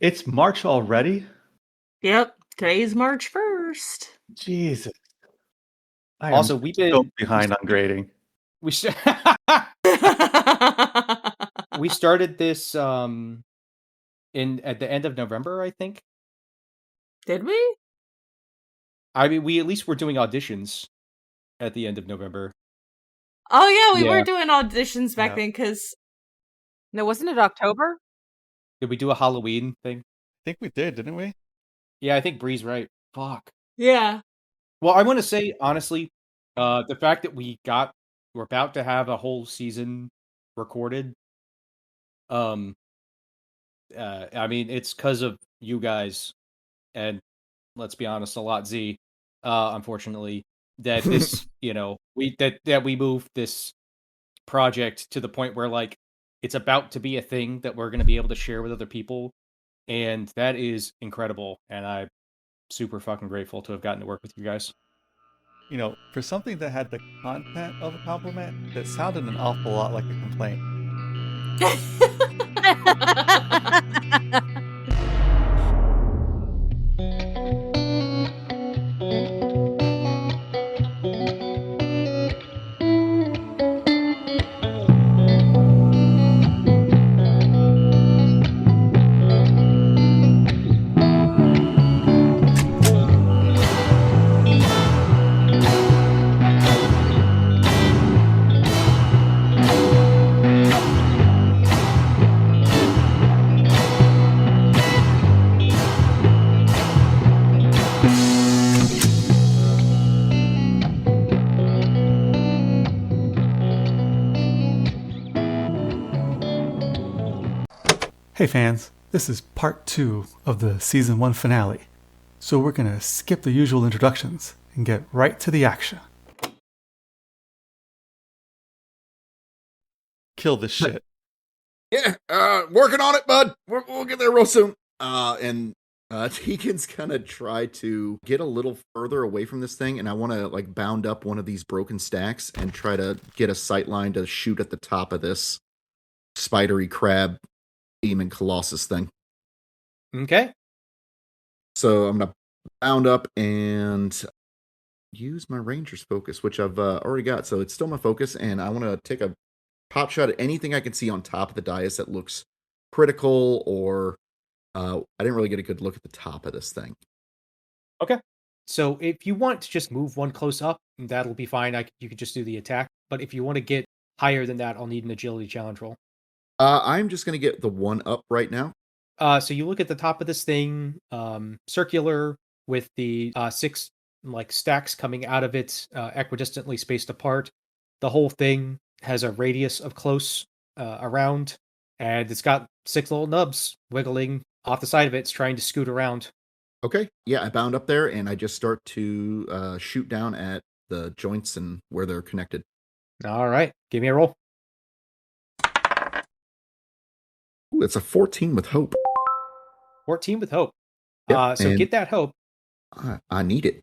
It's March already? Yep, today's March 1st. Jesus. I am Also, so behind on grading. we st- we started this in at the end of November, I think. Did we? I mean, we at least were doing auditions at the end of November. Oh yeah, we Yeah. were doing auditions back Yeah. then because No, wasn't it October? Did we do a Halloween thing? I think we did, didn't we? Yeah, I think Bree's right. Fuck. yeah. Well, I want to say honestly, the fact that we're about to have a whole season recorded. I mean, it's because of you guys, and let's be honest, a lot Z. Unfortunately, that this, we moved this project to the point where like it's about to be a thing that we're going to be able to share with other people, and that is incredible. And I'm super fucking grateful to have gotten to work with you guys. For something that had the content of a compliment, that sounded an awful lot like a complaint. Hey fans, this is part 2 of the season 1 finale. So we're gonna skip the usual introductions and get right to the action. Kill this shit. Yeah, working on it, bud. We'll get there real soon. And Tegan's gonna try to get a little further away from this thing, and I want to like bound up one of these broken stacks and try to get a sight line to shoot at the top of this spidery crab demon Colossus thing. Okay. So I'm gonna bound up and use my ranger's focus, which I've already got. So it's still my focus, and I want to take a pot shot at anything I can see on top of the dais that looks critical, or I didn't really get a good look at the top of this thing. Okay. So if you want to just move one close up, that'll be fine. You could just do the attack. But if you want to get higher than that, I'll need an agility challenge roll. I'm just gonna get the one up right now. So you look at the top of this thing, circular with the 6 like stacks coming out of it, equidistantly spaced apart. The whole thing has a radius of close around, and it's got 6 little nubs wiggling off the side of it. It's trying to scoot around. Okay, yeah, I bound up there, and I just start to shoot down at the joints and where they're connected. All right, give me a roll. Ooh, it's a 14 with hope. 14 with hope. Yep, so get that hope. I need it.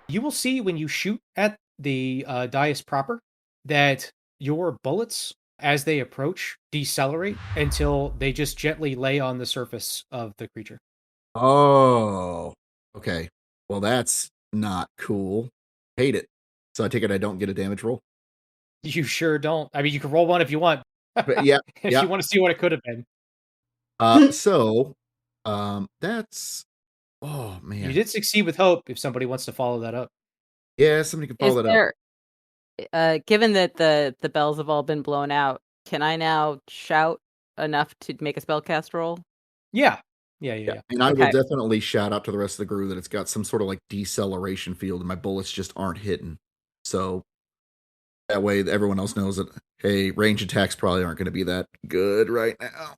You will see when you shoot at the dais proper that your bullets, as they approach, decelerate until they just gently lay on the surface of the creature. Oh, okay. Well, that's not cool. Hate it. So I take it I don't get a damage roll. You sure don't. I mean, you can roll one if you want. But yeah, if yeah. you want to see what it could have been. That's. Oh man. You did succeed with hope. If somebody wants to follow that up. Yeah, somebody can follow that up. Given that the bells have all been blown out, can I now shout enough to make a spellcast roll? Yeah. And I will definitely shout out to the rest of the crew that it's got some sort of like deceleration field and my bullets just aren't hitting. So that way everyone else knows that, hey, range attacks probably aren't going to be that good right now.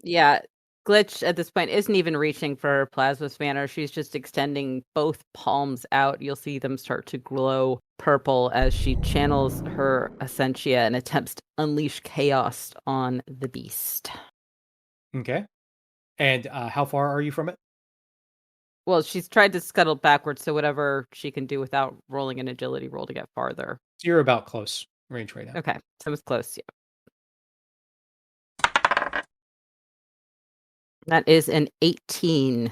Yeah. Glitch at this point isn't even reaching for her plasma spanner. She's just extending both palms out. You'll see them start to glow purple as she channels her Essentia and attempts to unleash chaos on the beast. Okay. And how far are you from it? Well, she's tried to scuttle backwards, so whatever she can do without rolling an agility roll to get farther. So you're about close range right now. Okay, so it's close, yeah. That is an 18.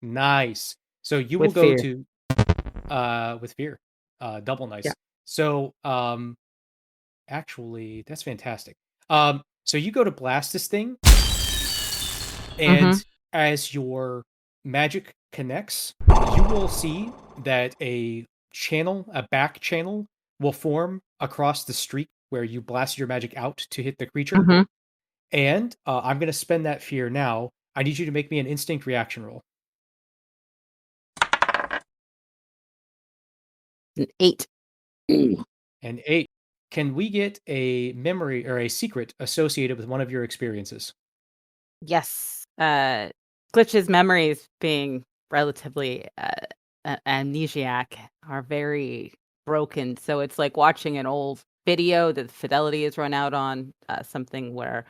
Nice. So you With will go fear. to with fear. Double nice. Yeah. So actually that's fantastic. So you go to blast this thing, and as your magic connects, you will see that a back channel will form across the street where you blasted your magic out to hit the creature. Mhm. And I'm going to spend that fear now. I need you to make me an instinct reaction roll. An 8. And 8. Can we get a memory or a secret associated with one of your experiences? Yes. Glitch's memories, being relatively amnesiac, are very broken. So it's like watching an old video that the fidelity is run out on, something where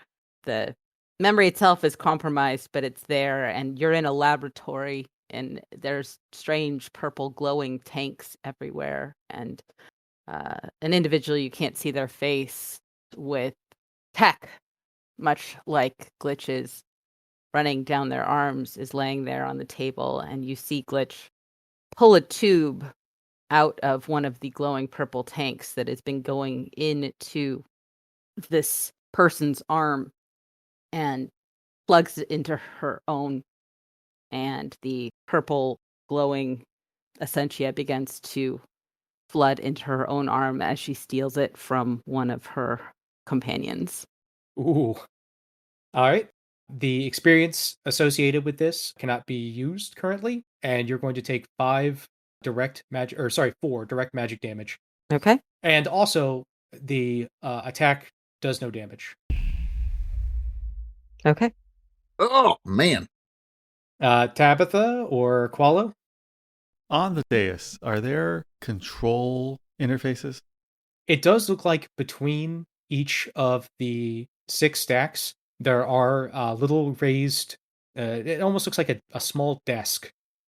the memory itself is compromised, but it's there, and you're in a laboratory, and there's strange purple glowing tanks everywhere, and an individual, you can't see their face, with tech, much like Glitch's, running down their arms, is laying there on the table, and you see Glitch pull a tube out of one of the glowing purple tanks that has been going into this person's arm and plugs it into her own, and the purple glowing essentia begins to flood into her own arm as she steals it from one of her companions. Ooh. All right. The experience associated with this cannot be used currently, and you're going to take 4 direct magic damage. Okay. And also, the attack does no damage. Okay. Oh, man. Tabitha or Qualo? On the dais, are there control interfaces? It does look like between each of the 6 stacks, there are little raised, it almost looks like a small desk.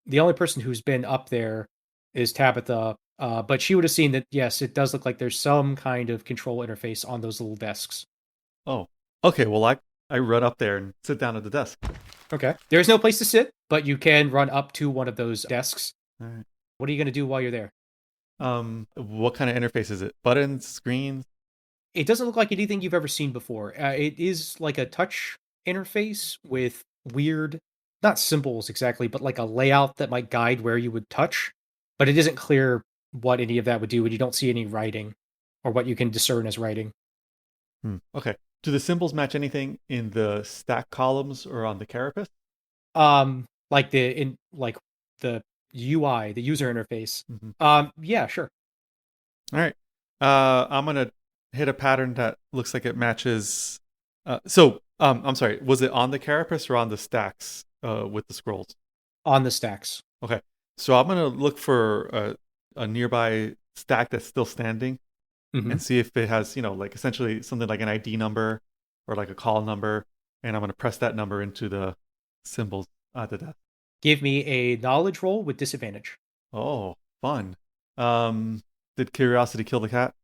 The only person who's been up there is Tabitha, but she would have seen that, yes, it does look like there's some kind of control interface on those little desks. Oh, okay. Well, I run up there and sit down at the desk. Okay. There's no place to sit, but you can run up to one of those desks. All right. What are you going to do while you're there? What kind of interface is it? Buttons, screens? It doesn't look like anything you've ever seen before. It is like a touch interface with weird, not symbols exactly, but like a layout that might guide where you would touch. But it isn't clear what any of that would do, and you don't see any writing or what you can discern as writing. Okay. Do the symbols match anything in the stack columns or on the carapace? Like the UI, the user interface. Mm-hmm. Yeah, sure. All right. I'm gonna hit a pattern that looks like it matches. I'm sorry. Was it on the carapace or on the stacks with the scrolls? On the stacks. Okay. So I'm gonna look for a nearby stack that's still standing and see if it has, like essentially something like an ID number or like a call number, and I'm gonna press that number into the symbols at the desk. Give me a knowledge roll with disadvantage. Oh, fun. Did curiosity kill the cat?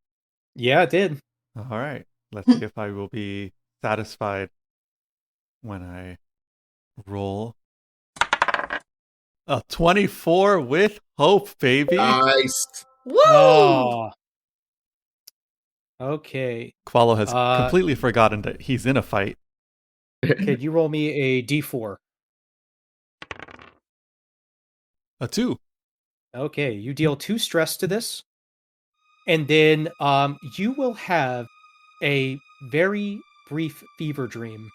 Yeah, it did. All right. Let's see if I will be satisfied when I roll. A 24 with hope, baby. Nice. Woo! Oh. Okay. Qualo has completely forgotten that he's in a fight. Could you roll me a d4? A 2. Okay, you deal 2 stress to this, and then you will have a very brief fever dream.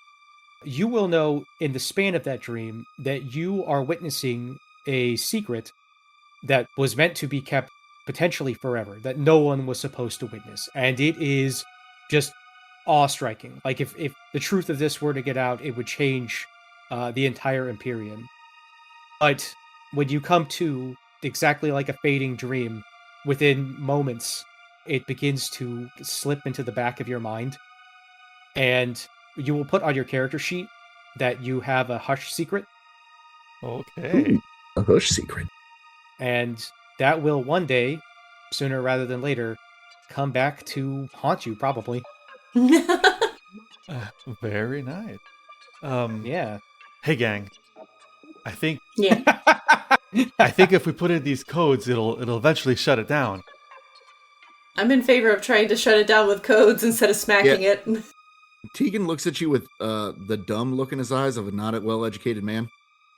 You will know in the span of that dream that you are witnessing a secret that was meant to be kept potentially forever, that no one was supposed to witness. And it is just awe-striking. Like, if the truth of this were to get out, it would change the entire Imperium. But when you come to, exactly like a fading dream, within moments, it begins to slip into the back of your mind. And you will put on your character sheet that you have a hush secret. Okay. Ooh, a hush secret. And that will one day, sooner rather than later, come back to haunt you, probably. Very nice. Yeah. Hey, gang. I think Yeah. if we put in these codes, it'll eventually shut it down. I'm in favor of trying to shut it down with codes instead of smacking it. Tegan looks at you with the dumb look in his eyes of a not well-educated man.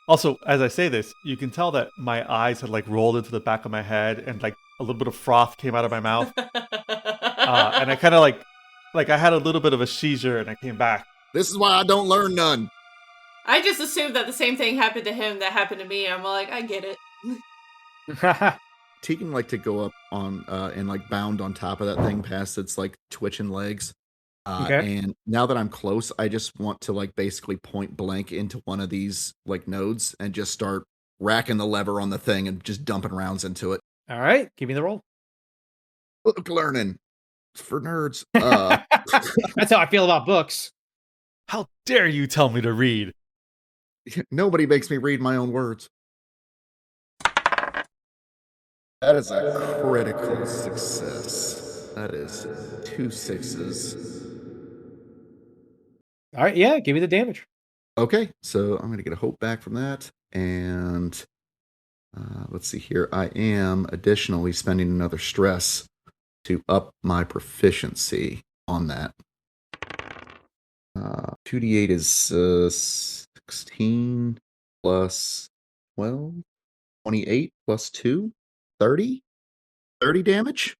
Also, as I say this, you can tell that my eyes had like rolled into the back of my head, and like a little bit of froth came out of my mouth, and I kind of like I had a little bit of a seizure, and I came back. This is why I don't learn none. I just assumed that the same thing happened to him that happened to me. I'm like, I get it. Tegan like to go up on and like bound on top of that thing past its like twitching legs. Okay. And now that I'm close, I just want to like basically point blank into one of these like nodes and just start racking the lever on the thing and just dumping rounds into it. All right, give me the roll. Book learning. It's for nerds. That's how I feel about books. How dare you tell me to read? Nobody makes me read my own words. That is a critical success. That is 2 6s. All right, yeah, give me the damage. Okay, so I'm going to get a hope back from that. And let's see here. I am additionally spending another stress to up my proficiency on that. 2d8 is 16 plus 12, 28 plus 2, 30. 30 damage.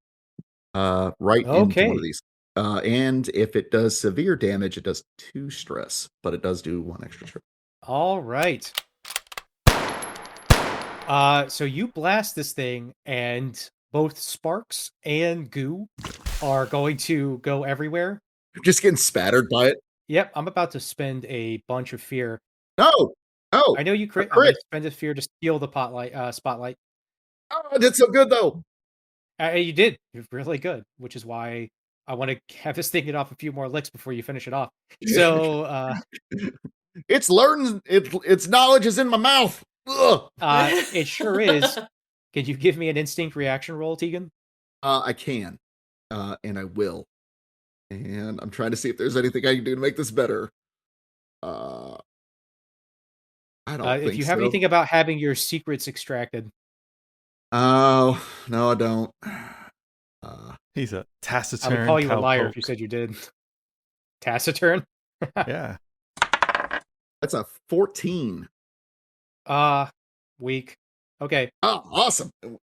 Right into one of these. And if it does severe damage, it does 2 stress, but it does do 1 extra stress. All right. So you blast this thing, and both sparks and goo are going to go everywhere. Just getting spattered by it. Yep, I'm about to spend a bunch of fear. No, I know you crit. I'm going to spend a fear to steal the spotlight. Oh, I did so good though. You did. You're really good, which is why I want to have this thing get off a few more licks before you finish it off. So, it's learned. Its knowledge is in my mouth. It sure is. Can you give me an instinct reaction roll, Tegan? I can, and I will. And I'm trying to see if there's anything I can do to make this better. I don't think if you have anything about having your secrets extracted. Oh, no, I don't. He's a taciturn. I would call you a liar if you said you did. Taciturn? Yeah. That's a 14. Weak. Okay. Oh, awesome. You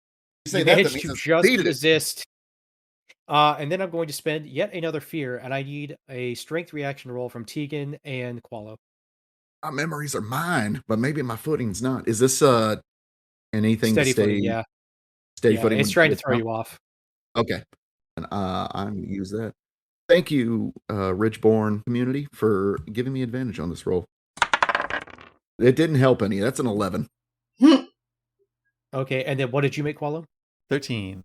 say that managed to just resist. And then I'm going to spend yet another fear, and I need a strength reaction roll from Tegan and Qualo. My memories are mine, but maybe my footing's not. Is this anything steady to stay? Footing, yeah. Steady footing. It's trying to throw you off. Okay. And I'm gonna use that. Thank you, Ridgeborn community, for giving me advantage on this roll. It didn't help any. That's an 11. Okay, and then what did you make, Qualo? 13.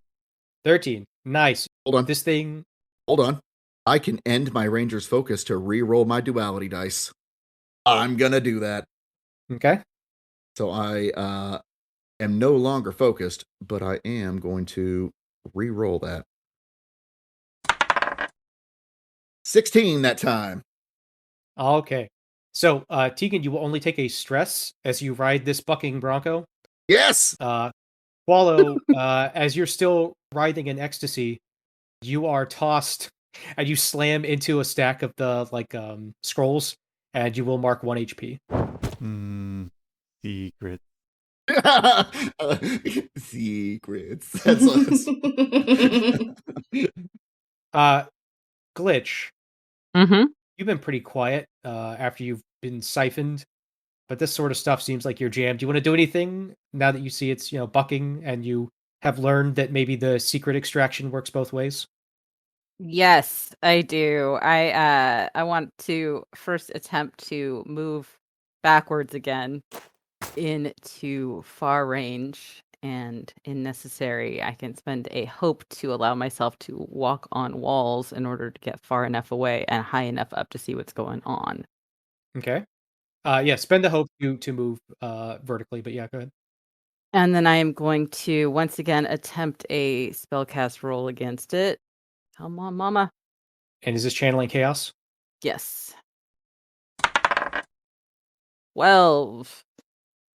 13. Nice. Hold on. This thing. Hold on. I can end my ranger's focus to re-roll my duality dice. I'm gonna do that. Okay. So I am no longer focused, but I am going to re-roll that. 16 that time. Okay. So, Tegan, you will only take a stress as you ride this bucking bronco. Yes. Qualo, as you're still writhing in ecstasy, you are tossed and you slam into a stack of the scrolls, and you will mark 1 HP. Secret. Secrets. That's Glitch. Mm-hmm. You've been pretty quiet after you've been siphoned, but this sort of stuff seems like you're jammed. Do you want to do anything now that you see it's bucking and you have learned that maybe the secret extraction works both ways? Yes, I do. I want to first attempt to move backwards again into far range, and in necessary, I can spend a hope to allow myself to walk on walls in order to get far enough away and high enough up to see what's going on. Okay. Yeah, spend the hope to move vertically, but yeah, go ahead. And then I am going to once again attempt a spellcast roll against it. Come on, mama. And is this channeling chaos? Yes. 12.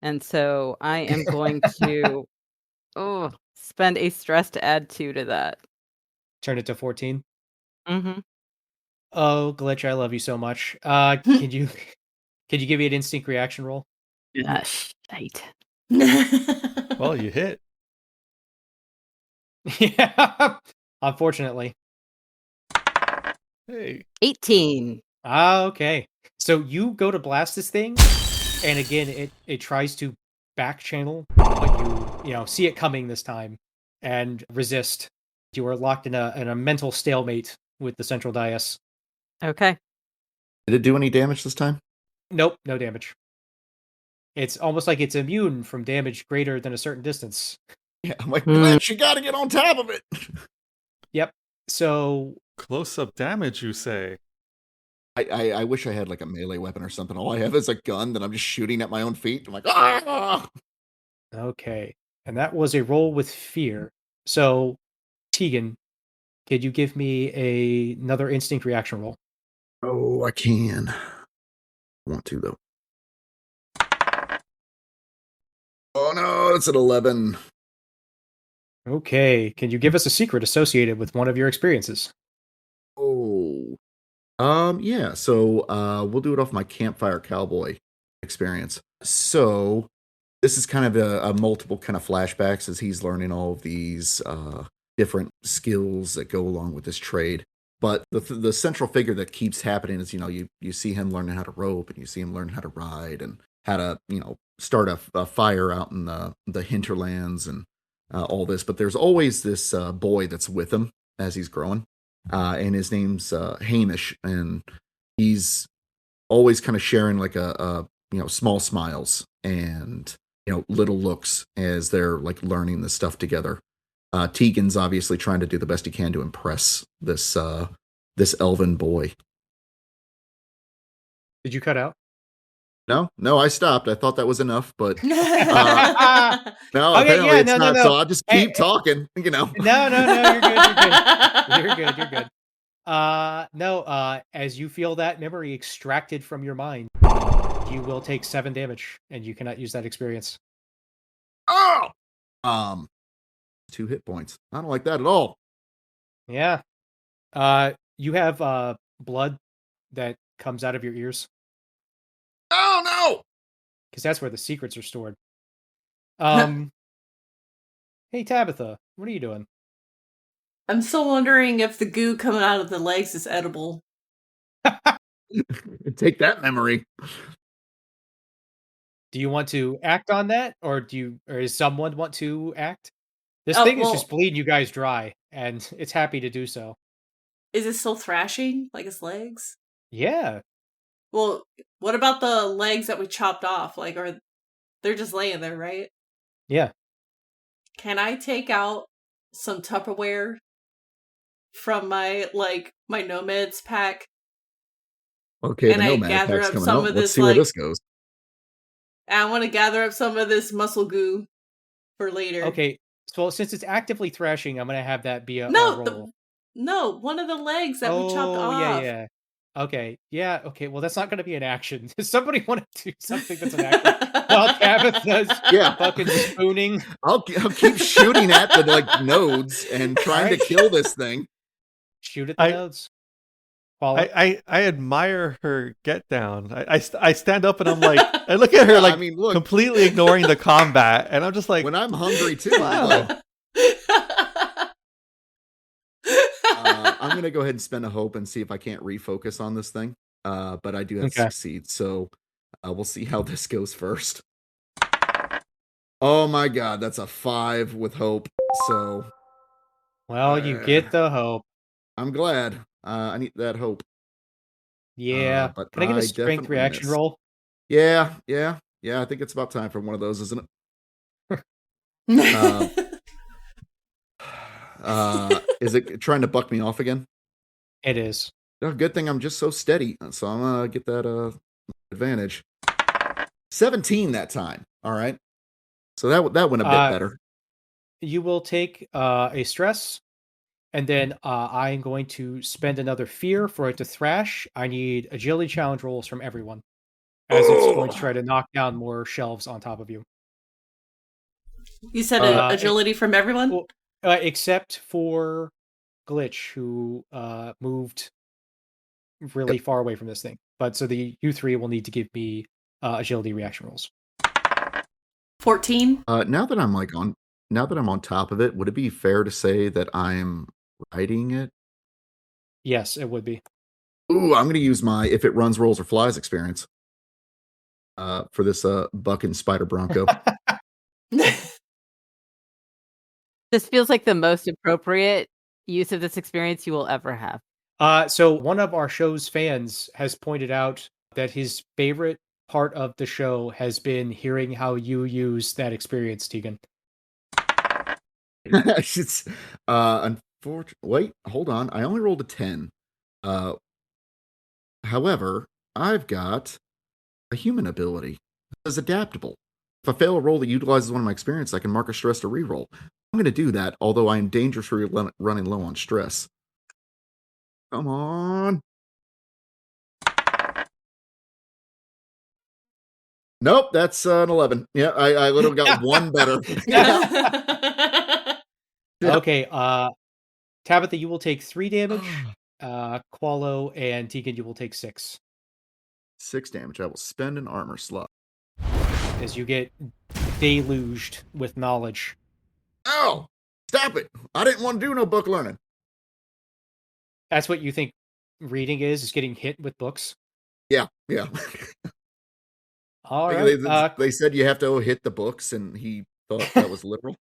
And so I am going to spend a stress to add 2 to that. Turn it to 14. Mm-hmm. Oh, Glitch, I love you so much. Can you give me an instinct reaction roll? Shite. Well, you hit. Yeah. Unfortunately. Hey. 18. Okay. So you go to blast this thing, and again it tries to back channel, but you see it coming this time and resist. You are locked in a mental stalemate with the central dais. Okay. Did it do any damage this time? Nope, no damage. It's almost like it's immune from damage greater than a certain distance. Yeah, I'm like, Glitch, you gotta get on top of it. Yep. So Close-up damage, you say? I wish I had like a melee weapon or something. All I have is a gun that I'm just shooting at my own feet. I'm like, ah! Okay. And that was a roll with fear. So, Tegan, could you give me another instinct reaction roll? Oh, I can. I want to, though. Oh, no, it's an 11. Okay. Can you give us a secret associated with one of your experiences? Oh. Yeah, so we'll do it off my campfire cowboy experience. So this is kind of a multiple kind of flashbacks as he's learning all of these different skills that go along with this trade. But the central figure that keeps happening is, you see him learning how to rope, and you see him learn how to ride, and how to, start a fire out in the hinterlands, and all this. But there's always this boy that's with him as he's growing. And his name's Hamish, and he's always kind of sharing like a small smiles and little looks as they're like learning this stuff together. Tegan's obviously trying to do the best he can to impress this elven boy. Did you cut out? No, I stopped. I thought that was enough, but no, Okay, apparently yeah, it's no, not. no. So I'll just keep Hey, talking. No, you're good. You're good. No, as you feel that memory extracted from your mind, you will take 7 damage, and you cannot use that experience. Oh, 2 hit points. I don't like that at all. Yeah. You have blood that comes out of your ears. Oh no! Because that's where the secrets are stored. Hey Tabitha, what are you doing? I'm still wondering if the goo coming out of the legs is edible. Take that memory. Do you want to act on that, or does someone want to act? This thing is just bleeding you guys dry, and it's happy to do so. Is it still thrashing like its legs? Yeah. Well, what about the legs that we chopped off? Like, they're just laying there, right? Yeah. Can I take out some Tupperware from my nomads pack? Okay, and the I nomad gather pack's up coming some out. of Let's this see where this goes. And I want to gather up some of this muscle goo for later. Okay. So since it's actively thrashing, I'm gonna have that be a roll. No, one of the legs that we chopped off. Yeah. Okay. Yeah. Okay. Well, that's not going to be an action. Does somebody want to do something that's an action? While Tabitha's fucking spooning. I'll keep shooting at the nodes and trying to kill this thing. Shoot at the nodes. I admire her get down. I stand up and I'm like, I look at her completely ignoring the combat, and I'm just like, when I'm hungry too. Wow. I'm gonna go ahead and spend a hope and see if I can't refocus on this thing. But I do have to succeed, so we'll see how this goes first. Oh my god, that's a 5 with hope. So, well, you get the hope. I'm glad. I need that hope. Yeah. But can I get a strength reaction roll? Yeah. I think it's about time for one of those, isn't it? Is it trying to buck me off again? It is. Oh, good thing I'm just so steady, so I'm gonna get that advantage. 17 that time. All right, so that went a bit better. You will take a stress, and then I'm going to spend another fear for it to thrash. I need agility challenge rolls from everyone. as it's going to try to knock down more shelves on top of you. You said agility from everyone? Well, except for Glitch, who moved really far away from this thing. But so you three will need to give me agility reaction rolls. 14. Now that I'm on top of it, would it be fair to say that I'm riding it? Yes, it would be. Ooh, I'm going to use my if it runs, rolls, or flies experience for this buck and spider bronco. This feels like the most appropriate use of this experience you will ever have. So one of our show's fans has pointed out that his favorite part of the show has been hearing how you use that experience, Tegan. It's unfortunate. Wait, hold on. I only rolled a 10. However, I've got a human ability that is adaptable. If I fail a roll that utilizes one of my experience, I can mark a stress to reroll. I'm going to do that, although I am dangerously running low on stress. Come on. Nope, that's an 11. Yeah, I literally got one better. Okay, Tabitha, you will take 3 damage. Qualo and Tegan, you will take 6. 6 damage. I will spend an armor slot. As you get deluged with knowledge. Oh, stop it. I didn't want to do no book learning. That's what you think reading is getting hit with books? Yeah. All right. They said you have to hit the books, and he thought that was literal.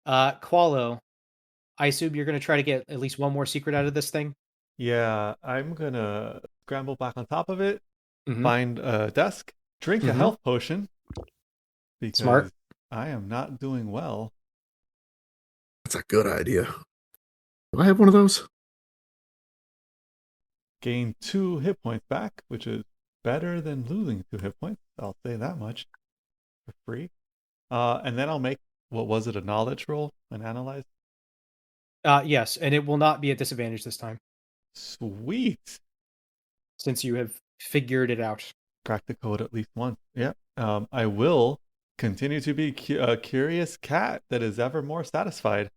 Qualo, I assume you're going to try to get at least one more secret out of this thing? Yeah, I'm going to scramble back on top of it, find a desk, drink a health potion, because Smart. I am not doing well. That's a good idea. Do I have one of those? Gain 2 hit points back, which is better than losing 2 hit points. I'll say that much for free. And then I'll make, what was it, a knowledge roll and analyze? Yes, and it will not be a disadvantage this time. Sweet. Since you have figured it out. Crack the code at least once. Yeah. I will continue to be a curious cat that is ever more satisfied.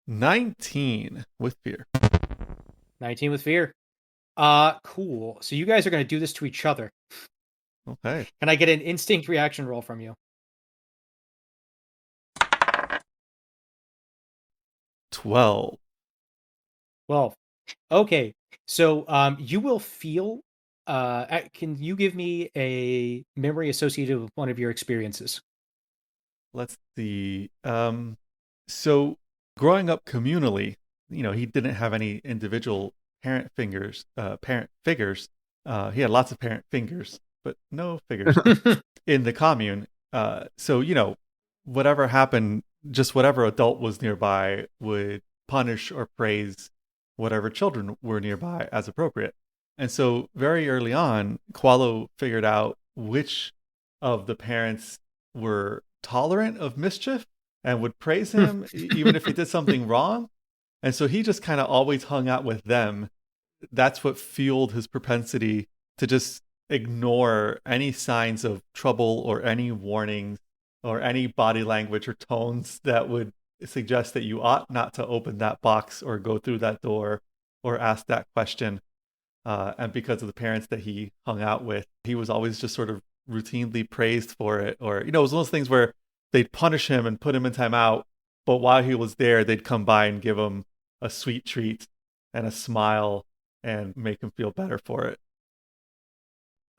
19 with fear. 19 with fear. Cool. So you guys are going to do this to each other. Okay. Can I get an instinct reaction roll from you? 12. Okay. So you will feel. Can you give me a memory associated with one of your experiences? Let's see. So growing up communally, he didn't have any individual parent figures. He had lots of parent fingers, but no figures in the commune. So whatever happened, just whatever adult was nearby would punish or praise whatever children were nearby as appropriate. And so very early on, Qualo figured out which of the parents were tolerant of mischief and would praise him even if he did something wrong. And so he just kind of always hung out with them. That's what fueled his propensity to just ignore any signs of trouble or any warnings or any body language or tones that would suggest that you ought not to open that box or go through that door or ask that question. And because of the parents that he hung out with, he was always just sort of routinely praised for it. Or, it was one of those things where they'd punish him and put him in timeout, but while he was there, they'd come by and give him a sweet treat and a smile and make him feel better for it.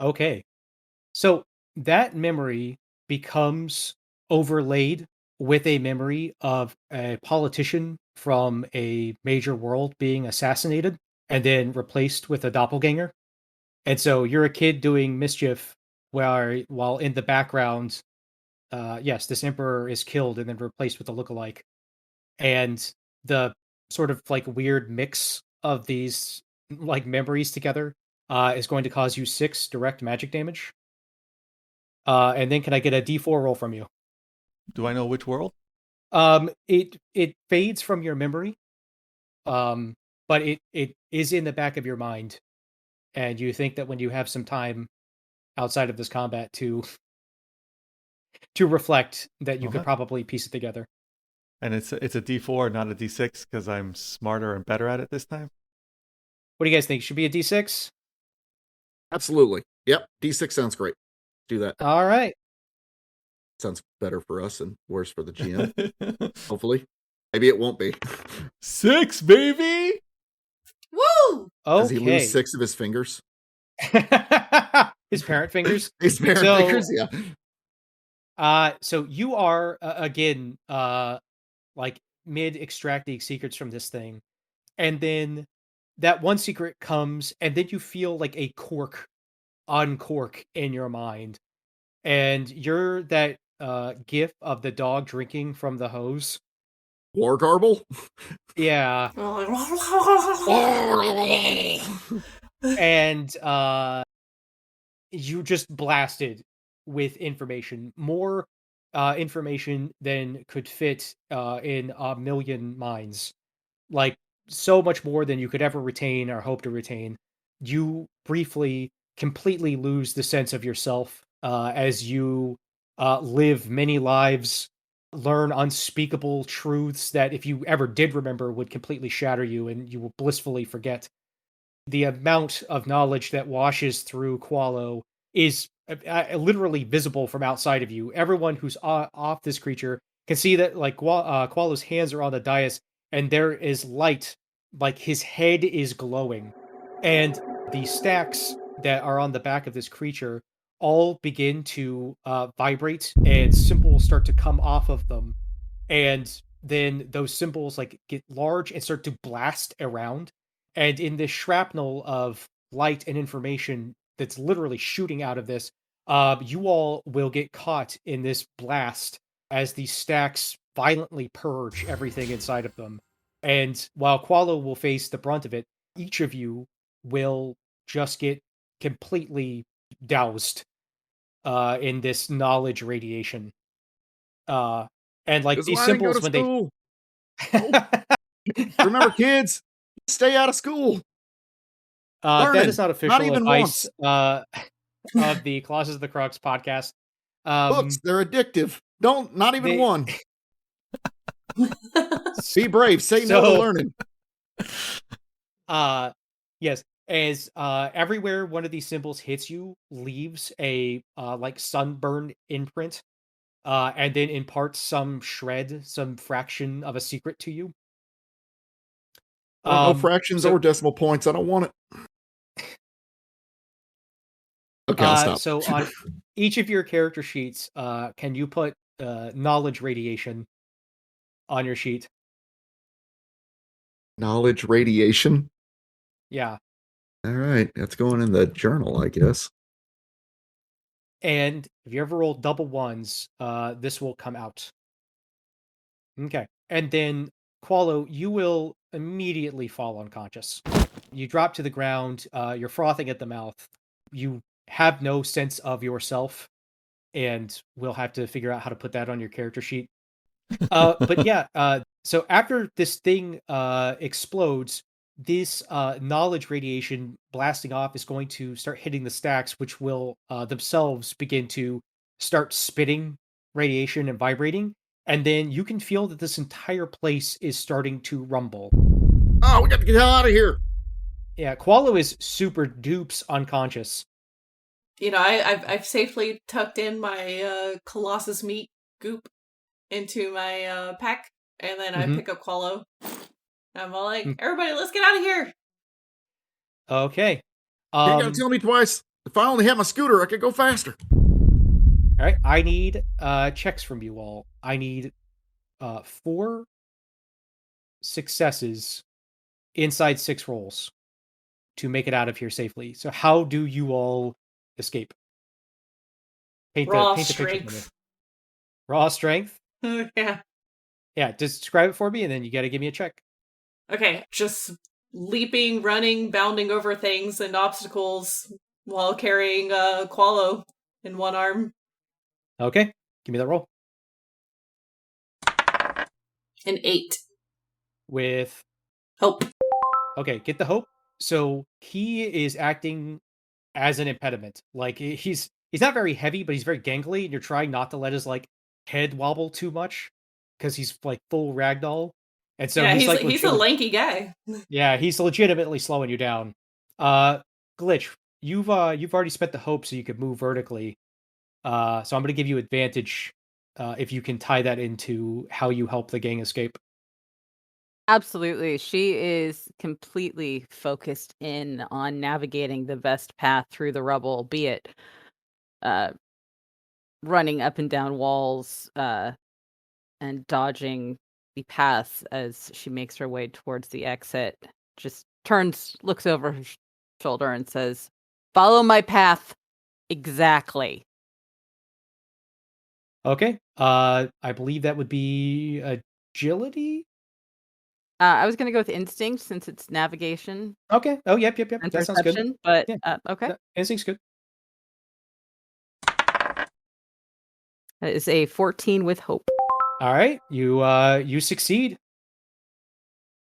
Okay. So that memory becomes overlaid with a memory of a politician from a major world being assassinated and then replaced with a doppelganger. And so you're a kid doing mischief while in the background, yes, this emperor is killed and then replaced with a lookalike. And the sort of like weird mix of these like memories together is going to cause you 6 direct magic damage. And then can I get a D4 roll from you? Do I know which world? It fades from your memory. But but it is in the back of your mind, and you think that when you have some time outside of this combat to reflect, that you could probably piece it together. And it's a D4, not a D6, because I'm smarter and better at it this time. What do you guys think? Should be a D6? Absolutely. Yep. D6 sounds great. Do that. All right. Sounds better for us and worse for the GM. Hopefully. Maybe it won't be. 6, baby! Woo! Okay. Does he lose 6 of his fingers? His parent fingers? His parent fingers, yeah. So you are, again, like mid-extracting secrets from this thing. And then that one secret comes, and then you feel like a cork uncork in your mind. And you're that gif of the dog drinking from the hose. War garble? Yeah. And you just blasted with information. More information than could fit in a million minds. Like, so much more than you could ever retain or hope to retain. You briefly, completely lose the sense of yourself as you live many lives, learn unspeakable truths that if you ever did remember would completely shatter you and you will blissfully forget. The amount of knowledge that washes through Qualo is literally visible from outside of you. Everyone who's off this creature can see that, like, Qualo's hands are on the dais, and there is light, like his head is glowing. And the stacks that are on the back of this creature all begin to vibrate, and symbols start to come off of them. And then those symbols like get large and start to blast around. And in this shrapnel of light and information that's literally shooting out of this, you all will get caught in this blast as these stacks violently purge everything inside of them. And while Qualo will face the brunt of it, each of you will just get completely doused in this knowledge radiation. And like these symbols when school. Remember, kids, stay out of school. That is not official not even advice of the Colossus of the Crux podcast. Books, they're addictive. Not even one. Be brave. Say no to learning. Yes. As everywhere one of these symbols hits you, leaves a like sunburn imprint, and then imparts some fraction of a secret to you. No fractions or decimal points. I don't want it. Okay, I'll stop. So on each of your character sheets, can you put knowledge radiation on your sheet? Knowledge radiation? Yeah. All right. That's going in the journal, I guess. And if you ever roll double ones, this will come out. Okay. And then, Qualo, you will immediately fall unconscious. You drop to the ground. You're frothing at the mouth. You have no sense of yourself, and we'll have to figure out how to put that on your character sheet. But yeah, so after this thing explodes, this knowledge radiation blasting off is going to start hitting the stacks, which will themselves begin to start spitting radiation and vibrating. And then you can feel that this entire place is starting to rumble. Oh, we got to get the hell out of here. Yeah, Qualo is super dupes unconscious. You know, I've safely tucked in my Colossus meat goop into my pack, and then I pick up Qualo. I'm all like, everybody, let's get out of here. Okay. You gotta tell me twice. If I only had my scooter, I could go faster. All right, I need checks from you all. I need 4 successes inside 6 rolls to make it out of here safely. So how do you all escape? Raw strength. Raw strength? Yeah. Yeah, just describe it for me, and then you gotta give me a check. Okay, just leaping, running, bounding over things and obstacles while carrying Qualo in one arm. Okay, give me that roll. An 8. With hope. Okay, get the hope. So he is acting as an impediment. Like he's not very heavy, but he's very gangly, and you're trying not to let his like head wobble too much because he's like full ragdoll. And so yeah, he's like he's a lanky guy. yeah, he's legitimately slowing you down. Glitch, you've already spent the hope so you could move vertically. So I'm gonna give you advantage if you can tie that into how you help the gang escape. Absolutely. She is completely focused in on navigating the best path through the rubble, be it uh, running up and down walls and dodging the paths as she makes her way towards the exit. Just turns, looks over her shoulder and says, "Follow my path exactly." Okay. I believe that would be agility. I was going to go with instinct since it's navigation Okay. Oh, yep. and That sounds good. perception, but Yeah. okay. No, instinct's good. That is a 14 with hope. All right. You succeed.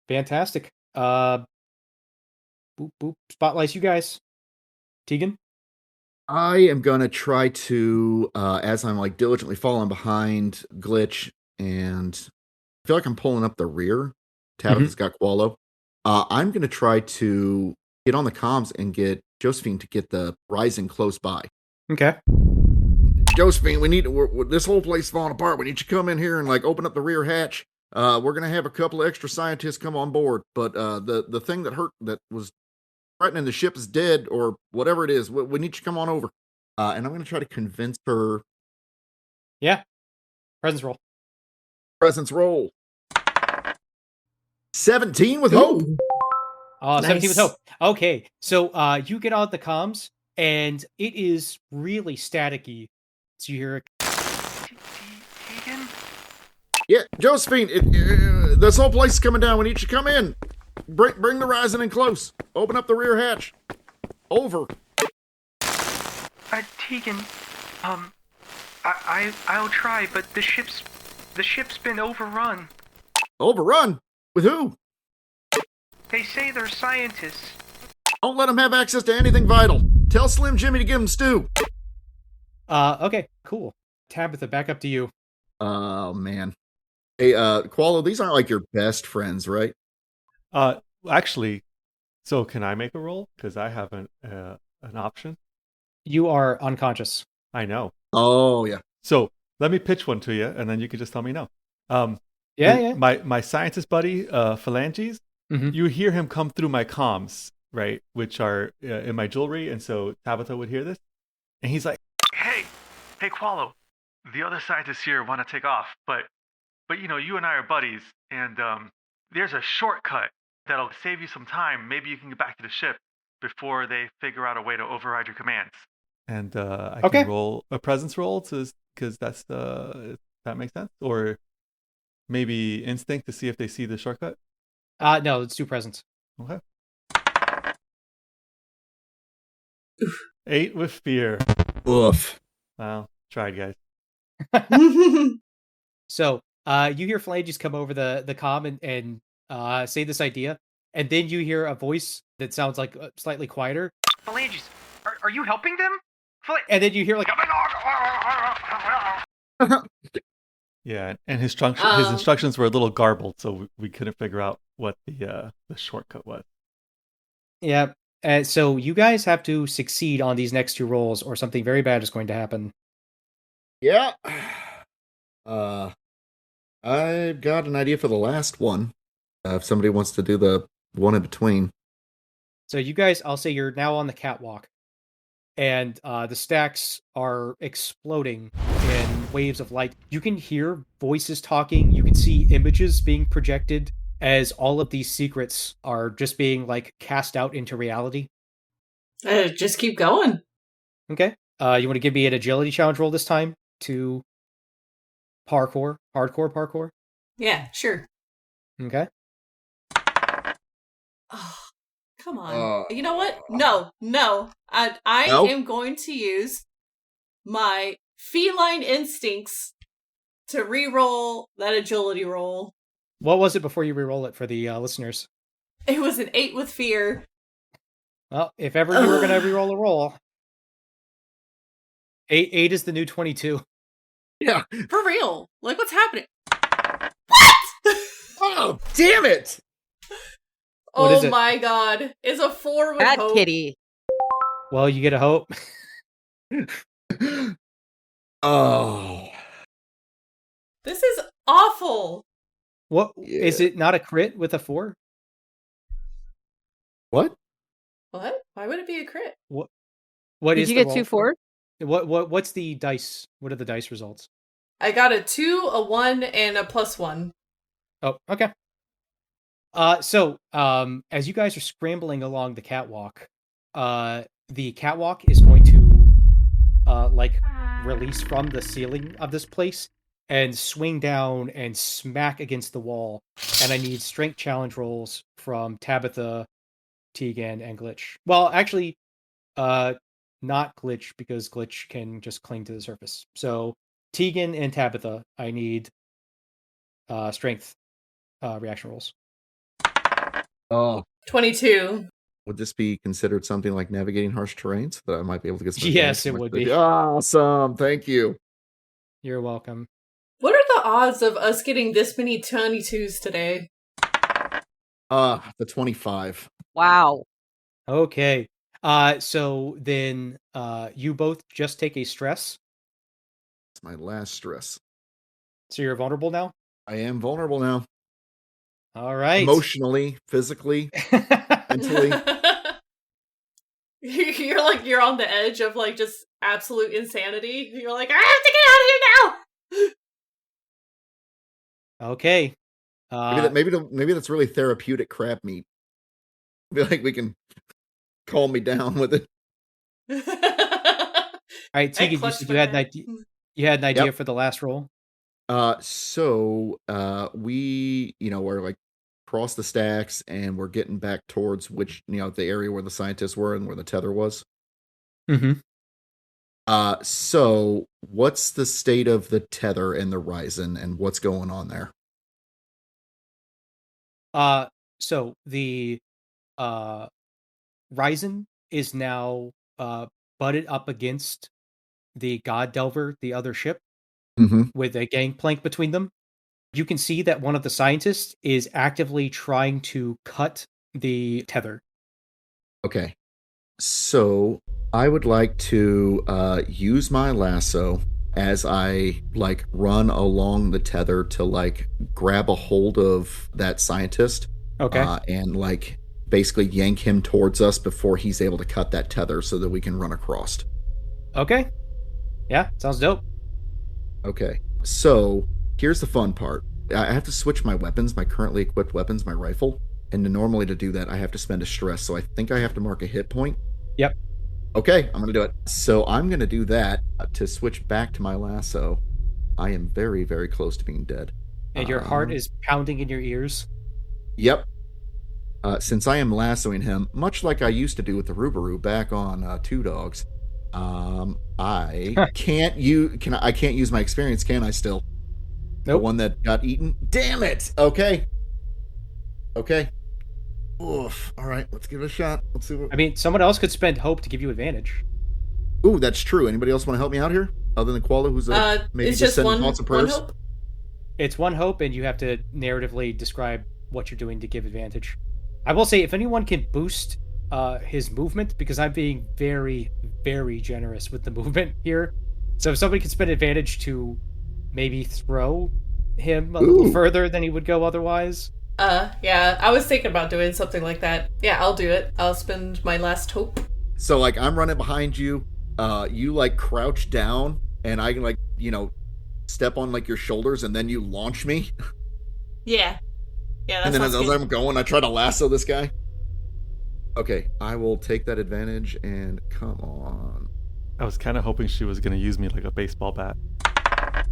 Fantastic. Boop boop. Spotlights you guys. Tegan. I am gonna try to, as I'm like diligently following behind Glitch, and I feel like I'm pulling up the rear. Tabitha's got Qualo. I'm gonna try to get on the comms and get Josephine to get the Rising close by. Okay. Josephine, this whole place is falling apart. We need you to come in here and like open up the rear hatch. We're gonna have a couple of extra scientists come on board, but the thing that was threatening the ship is dead or whatever it is. We need you to come on over. And I'm going to try to convince her. Yeah. Presence roll. Presence roll. 17 with hope. Oh, Nice. 17 with hope. Okay. So you get on the comms and it is really staticky. So you hear Tegan? Yeah, Josephine, this whole place is coming down. We need you to come in. Bring the Rising in close. Open up the rear hatch. Over. Tegan, I'll try, but the ship's been overrun. Overrun? With who? They say they're scientists. Don't let them have access to anything vital. Tell Slim Jimmy to give them stew. okay, cool. Tabitha, back up to you. Oh, man. Hey, Qualo, these aren't like your best friends, right? Actually, so can I make a roll? Because I have an option. You are unconscious. I know. Oh, yeah. So let me pitch one to you, and then you can just tell me no. Yeah. My scientist buddy, Phalanges, you hear him come through my comms, right? Which are in my jewelry, and so Tabitha would hear this. And he's like, Hey, Qualo, the other scientists here want to take off, but you know, you and I are buddies, and there's a shortcut that'll save you some time. Maybe you can get back to the ship before they figure out a way to override your commands. and I can roll a presence roll because that's that makes sense, or maybe instinct to see if they see the shortcut. No, let's do presence. Okay. 8 with fear. Oof. Wow, tried, guys. So you hear Phalanges come over the comm and say this idea, and then you hear a voice that sounds like slightly quieter. Phalanges, are you helping them? And then you hear like Yeah, and his instructions were a little garbled, so we couldn't figure out what the shortcut was. Yeah. So you guys have to succeed on these next two rolls, or something very bad is going to happen. Yeah. I've got an idea for the last one. If somebody wants to do the one in between. So you guys, I'll say you're now on the catwalk, and the stacks are exploding in waves of light. You can hear voices talking. You can see images being projected as all of these secrets are just being like cast out into reality. Just keep going. Okay. You want to give me an agility challenge roll this time to hardcore parkour? Yeah, sure. Okay. Oh, come on. You know what? No. I am going to use my feline instincts to re-roll that agility roll. What was it before you re-roll it for the listeners? It was an 8 with fear. Well, if ever you were going to re-roll a roll, 8 is the new 22. Yeah. For real. Like, what's happening? Oh, damn it! What is Oh it? my god. It's a 4 with Bad hope. kitty. Well, you get a hope. Oh. This is awful. What Yeah. is it? Not a crit with a 4? What? What? Why would it be a crit? What Did is you the get roll 2 for? 4? What's the dice? What are the dice results? I got a 2, a 1, and a +1. Oh, okay. So, as you guys are scrambling along the catwalk, the catwalk is going to, release from the ceiling of this place and swing down and smack against the wall. And I need strength challenge rolls from Tabitha, Tegan, and Glitch. Well, actually, not Glitch, because Glitch can just cling to the surface. So, Tegan and Tabitha, I need strength reaction rolls. Oh. 22. Would this be considered something like navigating harsh terrain so that I might be able to get some Yes, advantage it from my would speed? be. Awesome. Thank you. You're welcome. What are the odds of us getting this many 22s today? The 25. Wow. Okay. So then you both just take a stress. It's my last stress. So you're vulnerable now? I am vulnerable now. All right. Emotionally, physically, mentally. You're on the edge of like just absolute insanity. You're like, I have to get out of here now. Okay. Maybe that's really therapeutic crab meat. I feel like we can calm me down with it. All right, Tegan, you said you had an idea. You had an idea for the last roll. So we, we're like across the stacks and we're getting back towards the area where the scientists were and where the tether was. Mm-hmm. So what's the state of the tether and the Ryzen and what's going on there? So the Ryzen is now butted up against the God Delver, the other ship, with a gangplank between them. You can see that one of the scientists is actively trying to cut the tether. Okay. So I would like to use my lasso as I run along the tether to grab a hold of that scientist. Okay. And basically yank him towards us before he's able to cut that tether so that we can run across. Okay. Yeah, sounds dope. Okay. So here's the fun part. I have to switch my weapons, my currently equipped weapons, my rifle. And normally to do that, I have to spend a stress. So I think I have to mark a hit point. Yep. Okay, I'm going to do it. So I'm going to do that to switch back to my lasso. I am very, very close to being dead. And your heart is pounding in your ears? Yep. Since I am lassoing him, much like I used to do with the Rubaru back on Two Dogs, I can't use my experience, can I still? Nope. The one that got eaten? Damn it! Okay. Oof. All right, let's give it a shot. Let's see what... I mean, someone else could spend hope to give you advantage. Ooh, that's true. Anybody else want to help me out here? Other than Qualo, who's maybe it's just sending one, thoughts and prayers? one hope? It's one hope, and you have to narratively describe what you're doing to give advantage. I will say, if anyone can boost his movement, because I'm being very, very generous with the movement here. So if somebody can spend advantage to maybe throw him a little further than he would go otherwise. Yeah, I was thinking about doing something like that. Yeah, I'll do it. I'll spend my last hope. So, I'm running behind you. You, crouch down, and I can, step on, your shoulders, and then you launch me. Yeah. Yeah, and then as I'm going, I try to lasso this guy. Okay, I will take that advantage, and come on. I was kind of hoping she was going to use me like a baseball bat.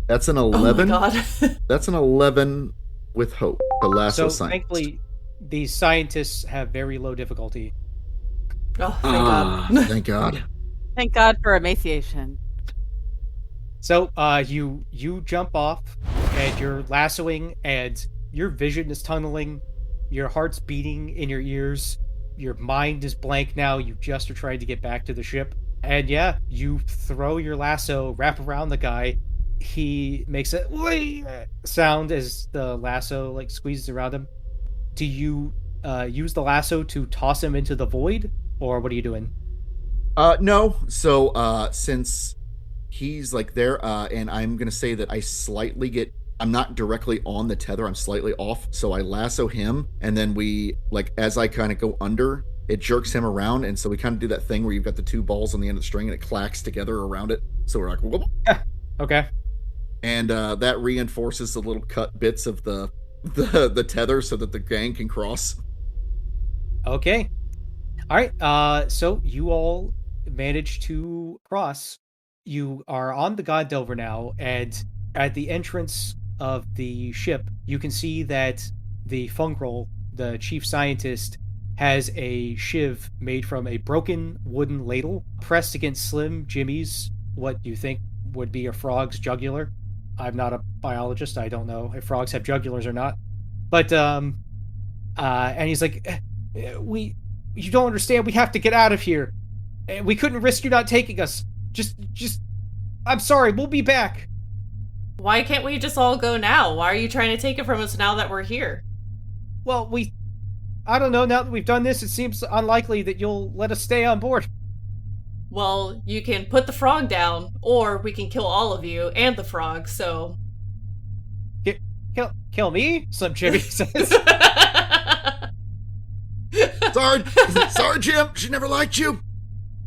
That's an 11. Oh my god. That's an 11 with hope. The lasso So, scientist. thankfully, these scientists have very low difficulty. Oh, thank god. Thank God. Thank God for emaciation. So, you jump off, and you're lassoing, and your vision is tunneling. Your heart's beating in your ears. Your mind is blank now. You just are trying to get back to the ship. And yeah, you throw your lasso, wrap around the guy. He makes a "Wait" sound as the lasso squeezes around him. Do you use the lasso to toss him into the void, or what are you doing? No. So since he's there, and I'm gonna say that I'm not directly on the tether, I'm slightly off, so I lasso him, and then we, as I kind of go under, it jerks him around, and so we kind of do that thing where you've got the two balls on the end of the string, and it clacks together around it, so we're like, whoop. Okay. And that reinforces the little cut bits of the tether so that the gang can cross. Okay. All right, so you all manage to cross. You are on the God Delver now, and at the entrance of the ship, you can see that the Fungrel, the chief scientist, has a shiv made from a broken wooden ladle pressed against Slim Jimmy's, what you think would be a frog's jugular. I'm not a biologist. I don't know if frogs have jugulars or not. But, and he's like, you don't understand. We have to get out of here. We couldn't risk you not taking us. Just, I'm sorry. We'll be back. Why can't we just all go now? Why are you trying to take it from us now that we're here? Well, I don't know. Now that we've done this, it seems unlikely that you'll let us stay on board. Well, you can put the frog down, or we can kill all of you and the frog, so... Kill me? Slim Jimmy says. Sorry, Jim. She never liked you.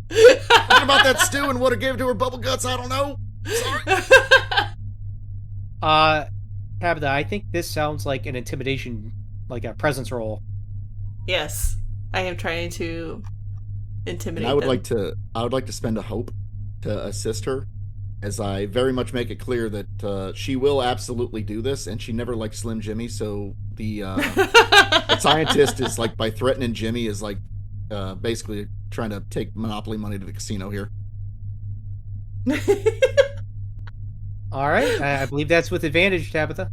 What about that stew and what it gave to her bubble guts? I don't know. Sorry. Tabitha, I think this sounds like an intimidation, like a presence roll. Yes, I am trying to intimidate and I would them. like to spend a hope to assist her, as I very much make it clear that she will absolutely do this, and she never liked Slim Jimmy. So the scientist is by threatening Jimmy is basically trying to take monopoly money to the casino here. All right, I believe that's with advantage, Tabitha.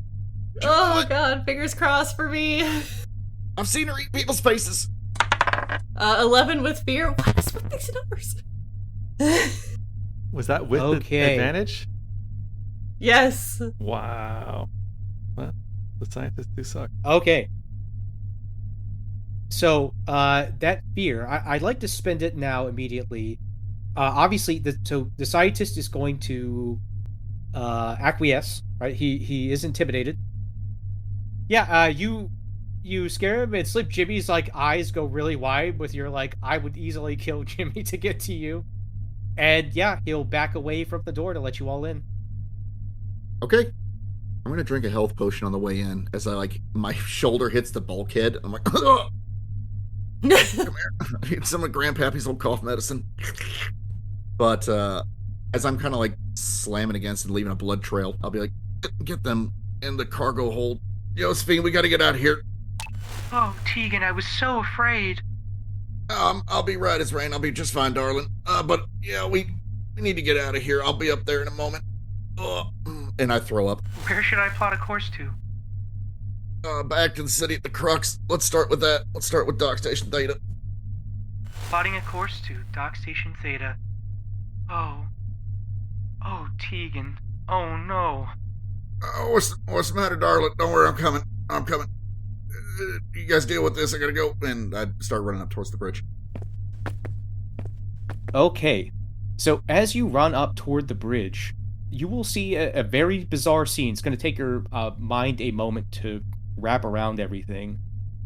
Oh god, fingers crossed for me. I've seen her eat people's faces. 11 with fear. What is with these numbers? Was that with advantage? Yes. Wow. Well, the scientists do suck. Okay. So, that fear, I'd like to spend it now immediately. Obviously, the scientist is going to acquiesce, right? He is intimidated. Yeah, you scare him, and Slim Jimmy's eyes go really wide with your I would easily kill Jimmy to get to you. And yeah, he'll back away from the door to let you all in. Okay. I'm gonna drink a health potion on the way in as my shoulder hits the bulkhead. I'm like, ugh! Come here. I need some of Grandpappy's old cough medicine. But as I'm kind of slamming against and leaving a blood trail, I'll be like, get them in the cargo hold. Josephine, we gotta get out of here. Oh, Tegan, I was so afraid. I'll be right as rain. I'll be just fine, darling. But yeah, we need to get out of here. I'll be up there in a moment. And I throw up. Where should I plot a course to? Back to the city at the Crux. Let's start with that. Let's start with Dock Station Theta. Plotting a course to Dock Station Theta. Oh, Tegan. Oh no. What's the matter, darling? Don't worry, I'm coming. You guys deal with this. I gotta go. And I start running up towards the bridge. Okay, so as you run up toward the bridge, you will see a very bizarre scene. It's going to take your mind a moment to wrap around everything.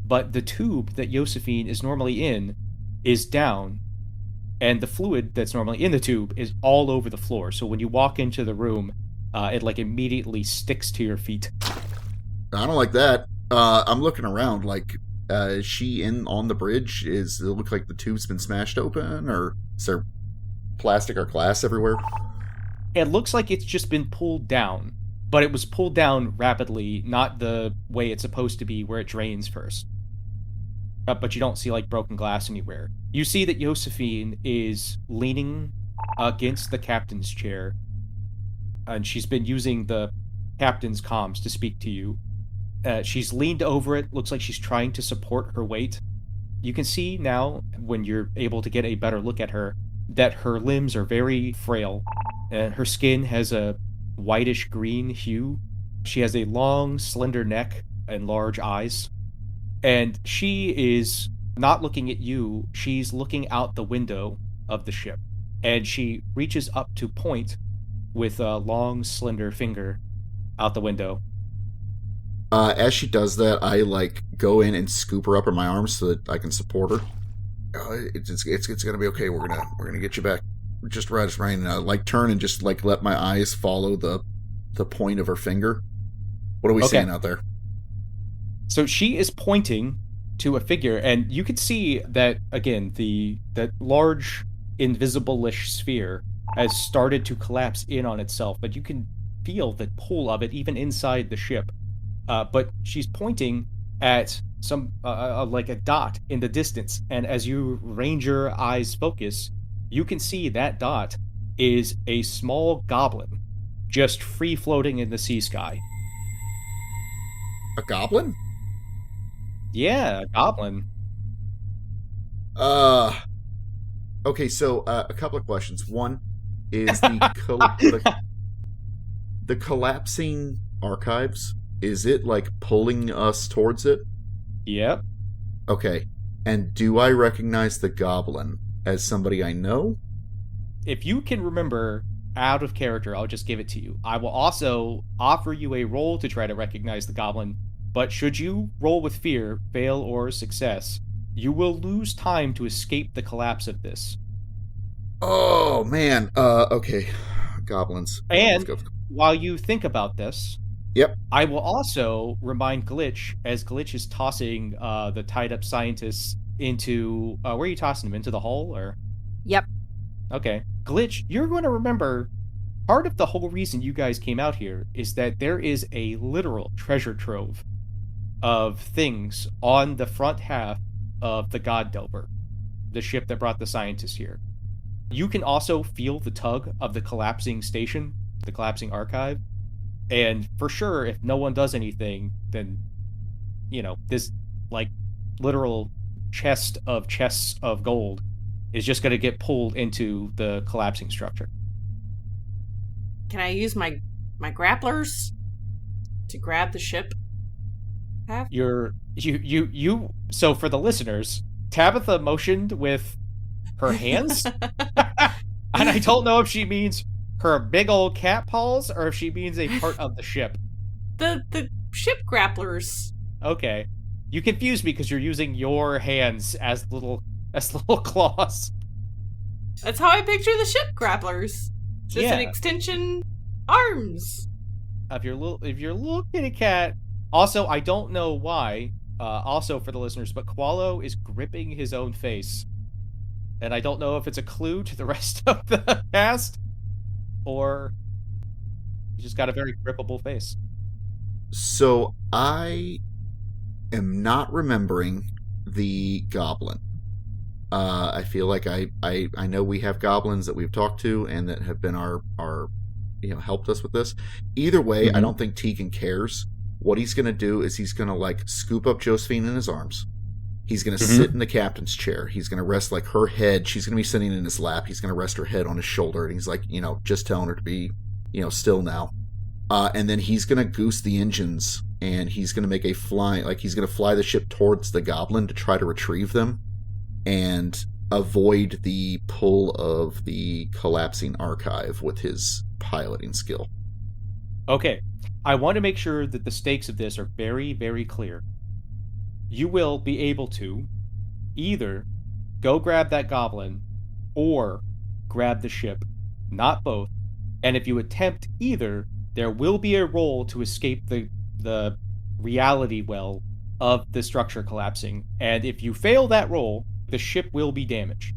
But the tube that Josephine is normally in is down, and the fluid that's normally in the tube is all over the floor. So when you walk into the room, it immediately sticks to your feet. I don't like that. I'm looking around. Is she in on the bridge? Does it look like the tube's been smashed open, or is there plastic or glass everywhere? It looks like it's just been pulled down, but it was pulled down rapidly, not the way it's supposed to be, where it drains first. But you don't see broken glass anywhere. You see that Josephine is leaning against the captain's chair, and she's been using the captain's comms to speak to you. She's leaned over it. Looks like she's trying to support her weight. You can see now, when you're able to get a better look at her, that her limbs are very frail, and her skin has a whitish green hue. She has a long, slender neck and large eyes. And she is not looking at you, she's looking out the window of the ship. And she reaches up to point with a long, slender finger out the window. As she does that, I go in and scoop her up in my arms so that I can support her. It's gonna be okay. We're gonna get you back just right. And turn and just let my eyes follow the point of her finger. What are we seeing out there? So she is pointing to a figure, and you can see that again. That large invisible-ish sphere has started to collapse in on itself, but you can feel the pull of it even inside the ship. But she's pointing at some like a dot in the distance, and as you range your eyes focus, you can see that dot is a small goblin just free floating in the sea sky. A goblin? Yeah, a goblin. Okay, so a couple of questions. One is the collapsing archives. Is it pulling us towards it? Yep. Okay. And do I recognize the goblin as somebody I know? If you can remember out of character, I'll just give it to you. I will also offer you a roll to try to recognize the goblin, but should you roll with fear, fail or success, you will lose time to escape the collapse of this. Oh, man. Okay. Goblins. And while you think about this, yep, I will also remind Glitch, as Glitch is tossing the tied-up scientists into... where are you tossing them? Into the hull, or...? Yep. Okay. Glitch, you're going to remember part of the whole reason you guys came out here is that there is a literal treasure trove of things on the front half of the God Delver, the ship that brought the scientists here. You can also feel the tug of the collapsing station, the collapsing archive. And for sure, if no one does anything, then, this, literal chests of gold is just going to get pulled into the collapsing structure. Can I use my grapplers to grab the ship? So for the listeners, Tabitha motioned with her hands. And I don't know if she means her big old cat paws, or if she means a part of the ship. The ship grapplers. Okay. You confuse me because you're using your hands as little claws. That's how I picture the ship grapplers. Just an extension arms. Of your little kitty cat. Also, I don't know why, also for the listeners, but Qualo is gripping his own face. And I don't know if it's a clue to the rest of the cast, or he's just got a very grippable face. So I am not remembering the goblin. I feel like I know we have goblins that we've talked to and that have been our helped us with this. Either way, I don't think Tegan cares. What he's going to do is he's going to scoop up Josephine in his arms. He's going to sit in the captain's chair. He's going to rest her head. She's going to be sitting in his lap. He's going to rest her head on his shoulder. And he's just telling her to be, still now. And then he's going to goose the engines and he's going to make he's going to fly the ship towards the goblin to try to retrieve them and avoid the pull of the collapsing archive with his piloting skill. Okay. I want to make sure that the stakes of this are very, very clear. You will be able to either go grab that goblin or grab the ship, not both. And if you attempt either, there will be a roll to escape the reality well of the structure collapsing. And if you fail that roll, the ship will be damaged.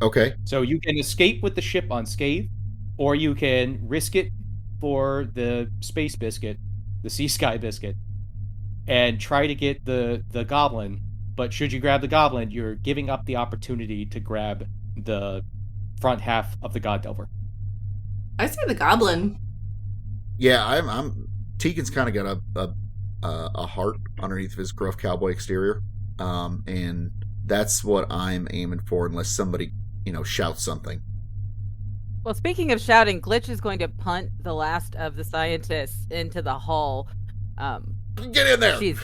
Okay. So you can escape with the ship unscathed, or you can risk it for the space biscuit, the sea sky biscuit, and try to get the goblin. But should you grab the goblin, you're giving up the opportunity to grab the front half of the God Delver. I say the goblin. Yeah, I'm Tegan's kind of got a heart underneath of his gruff cowboy exterior, and that's what I'm aiming for. Unless somebody, shouts something. Well, speaking of shouting, Glitch is going to punt the last of the scientists into the hull. Get in there! She's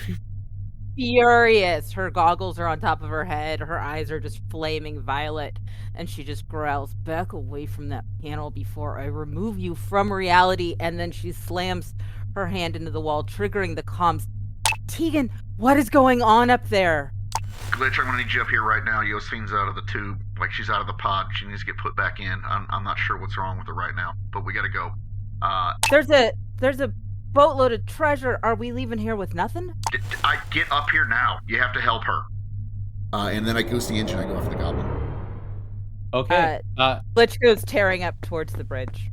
furious. Her goggles are on top of her head. Her eyes are just flaming violet. And she just growls, "Back away from that panel before I remove you from reality." And then she slams her hand into the wall, triggering the comms. Tegan, what is going on up there? Glitch, I'm gonna need you up here right now. Yosfine's out of the tube, like she's out of the pod. She needs to get put back in. I'm not sure what's wrong with her right now, but we gotta go. There's a boatload of treasure. Are we leaving here with nothing? I get up here now. You have to help her. And then I goose the engine. I go after the goblin. Okay. Glitch goes tearing up towards the bridge.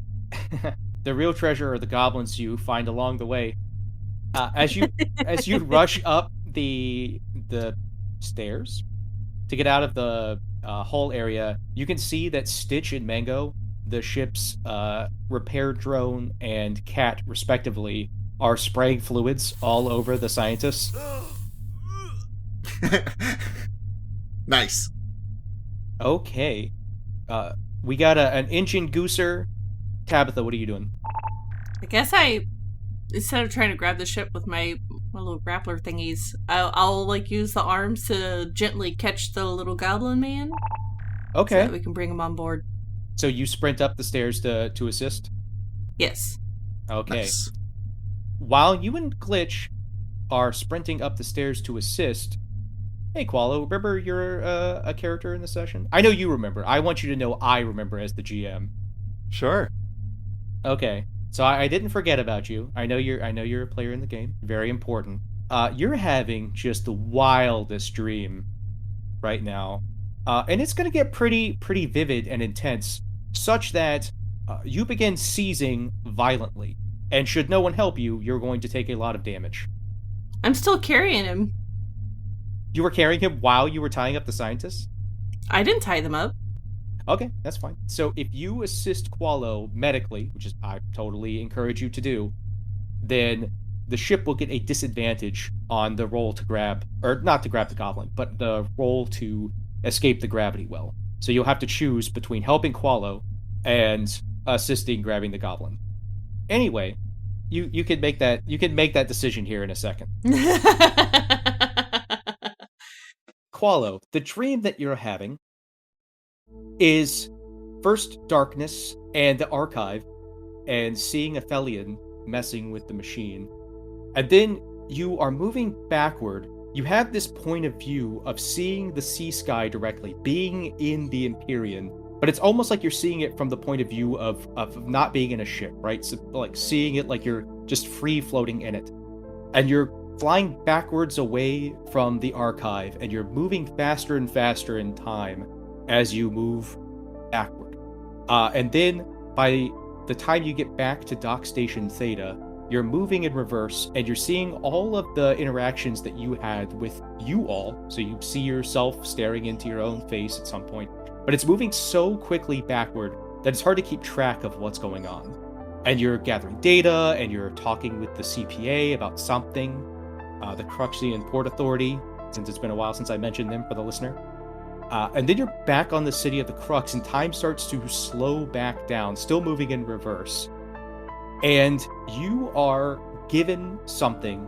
The real treasure are the goblins you find along the way. As you rush up the stairs to get out of the hull area, you can see that Stitch and Mango, the ship's repair drone and cat, respectively, are spraying fluids all over the scientists. Nice. Okay. We got an engine gooser. Tabitha, what are you doing? I guess instead of trying to grab the ship with my little grappler thingies, I'll like use the arms to gently catch the little goblin man. Okay. So that we can bring him on board. So you sprint up the stairs to assist? Yes. Okay. Nice. While you and Glitch are sprinting up the stairs to assist, hey, Qualo, remember you're a character in the session? I know you remember. I want you to know I remember as the GM. Sure. Okay. So I didn't forget about you. I know you're a player in the game. Very important. You're having just the wildest dream right now. And it's going to get pretty vivid and intense, such that you begin seizing violently. And should no one help you, you're going to take a lot of damage. I'm still carrying him. You were carrying him while you were tying up the scientists? I didn't tie them up. Okay, that's fine. So if you assist Qualo medically, which is I totally encourage you to do, then the ship will get a disadvantage on the roll to grab, or not to grab the goblin, but the roll to escape the gravity well. So you'll have to choose between helping Qualo and assisting grabbing the goblin. Anyway, you can make that decision here in a second. Qualo, the dream that you're having is first darkness and the archive and seeing Aphelion messing with the machine. And then you are moving backward. You have this point of view of seeing the sea sky directly, being in the Empyrean, but it's almost like you're seeing it from the point of view of not being in a ship, right? So like seeing it like you're just free floating in it. And you're flying backwards away from the archive, and you're moving faster and faster in time as you move backward. And then by the time you get back to Dock Station Theta, you're moving in reverse, and you're seeing all of the interactions that you had with you all. So you see yourself staring into your own face at some point, but it's moving so quickly backward that it's hard to keep track of what's going on. And you're gathering data, and you're talking with the CPA about something, the Cruxian Port Authority, since it's been a while since I mentioned them for the listener. And then you're back on the city of the Crux, and time starts to slow back down, still moving in reverse. And you are given something,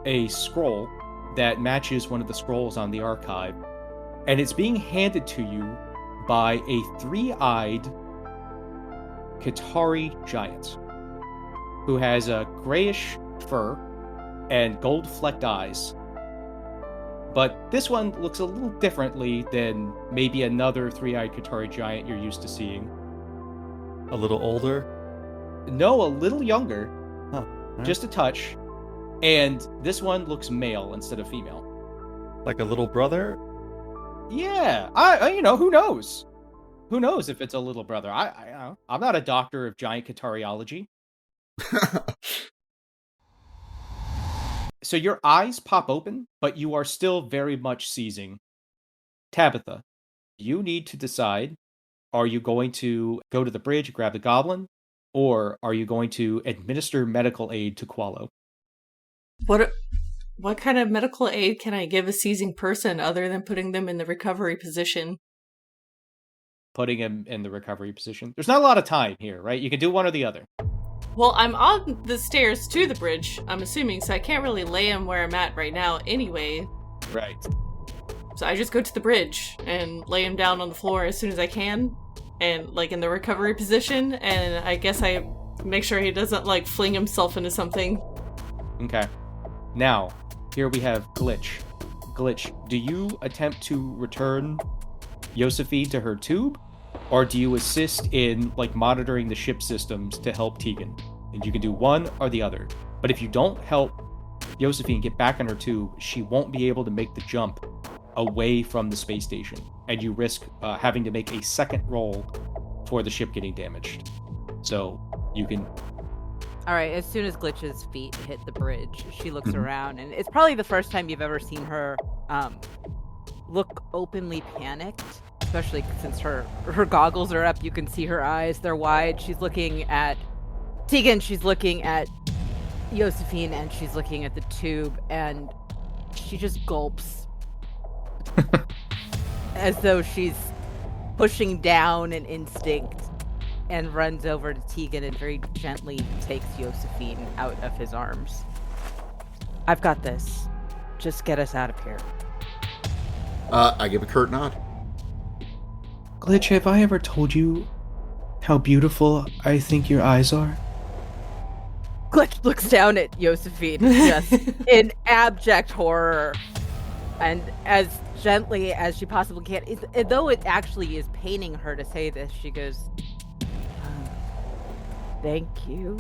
a scroll that matches one of the scrolls on the archive, and it's being handed to you by a three-eyed Qatari giant who has a grayish fur and gold-flecked eyes. But this one looks a little differently than maybe another three-eyed Qatari giant you're used to seeing. A little older? No, a little younger. Huh. Right. Just a touch. And this one looks male instead of female. Like a little brother? Yeah. I who knows? Who knows if it's a little brother? I'm not a doctor of giant Qatariology. So your eyes pop open, but you are still very much seizing. Tabitha, you need to decide, are you going to go to the bridge, grab the goblin, or are you going to administer medical aid to Qualo? What kind of medical aid can I give a seizing person other than putting them in the recovery position? Putting him in the recovery position. There's not a lot of time here, right? You can do one or the other. Well, I'm on the stairs to the bridge, I'm assuming, so I can't really lay him where I'm at right now anyway. Right. So I just go to the bridge and lay him down on the floor as soon as I can, and like in the recovery position, and I guess I make sure he doesn't like fling himself into something. Okay. Now, here we have Glitch. Glitch, do you attempt to return Josephine to her tube? Or do you assist in like monitoring the ship systems to help Tegan? And you can do one or the other. But if you don't help Josephine get back on her tube, she won't be able to make the jump away from the space station. And you risk having to make a second roll for the ship getting damaged. So you can... All right, as soon as Glitch's feet hit the bridge, she looks around, and it's probably the first time you've ever seen her look openly panicked, especially since her goggles are up. You can see her eyes, they're wide. She's looking at Tegan, she's looking at Josephine, and she's looking at the tube, and she just gulps. As though she's pushing down an instinct, and runs over to Tegan and very gently takes Josephine out of his arms. I've got this. Just get us out of here. I give a curt nod. Glitch, have I ever told you how beautiful I think your eyes are? Glitch looks down at Josephine, just in abject horror. And as gently as she possibly can, though it actually is paining her to say this, she goes, thank you.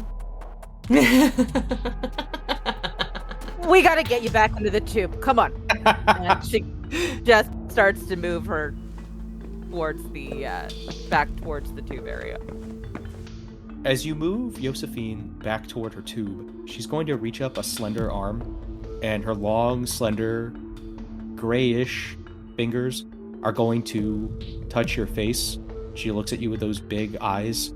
We gotta get you back into the tube. Come on. And she just starts to move her towards the back towards the tube area. As you move Josephine back toward her tube, she's going to reach up a slender arm, and her long, slender, grayish fingers are going to touch your face. She looks at you with those big eyes.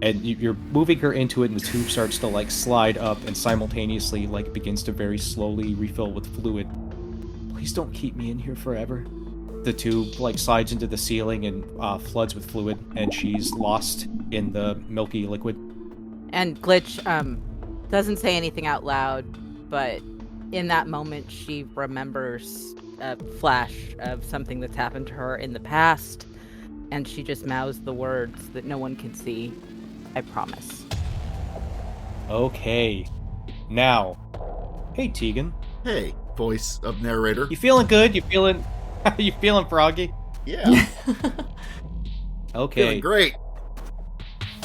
And you're moving her into it, and the tube starts to like slide up, and simultaneously like begins to very slowly refill with fluid. Please don't keep me in here forever. The tube like slides into the ceiling and floods with fluid, and she's lost in the milky liquid. And Glitch doesn't say anything out loud, but in that moment she remembers a flash of something that's happened to her in the past, and she just mouths the words that no one can see. I promise. Okay. Now. Hey, Tegan. Hey, voice of narrator. You feeling good? You feeling froggy? Yeah. Okay. Feeling great.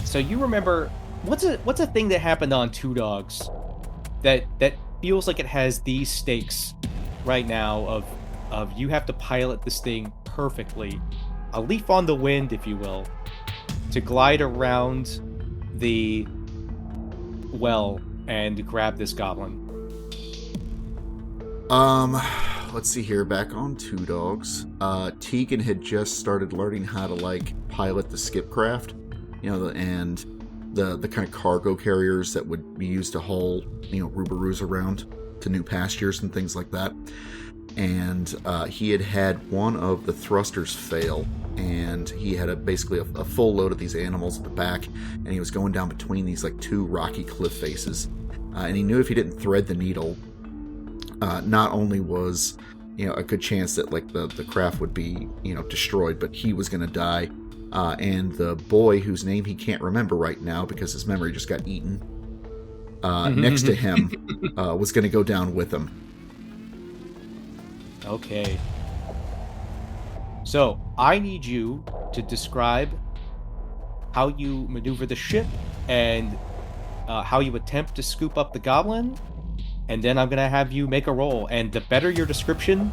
So you remember what's a thing that happened on Two Dogs that feels like it has these stakes right now of you have to pilot this thing perfectly, a leaf on the wind, if you will, to glide around the well and grab this goblin. Let's see here. Back on Two Dogs, Tegan had just started learning how to like pilot the skipcraft, and the kind of cargo carriers that would be used to haul roobaroos around to new pastures and things like that. And he had one of the thrusters fail, and he had basically a full load of these animals at the back, and he was going down between these like two rocky cliff faces, and he knew if he didn't thread the needle, not only was a good chance that like the craft would be destroyed, but he was going to die, and the boy whose name he can't remember right now because his memory just got eaten next to him was going to go down with him. Okay. So, I need you to describe how you maneuver the ship and how you attempt to scoop up the goblin, and then I'm going to have you make a roll. And the better your description,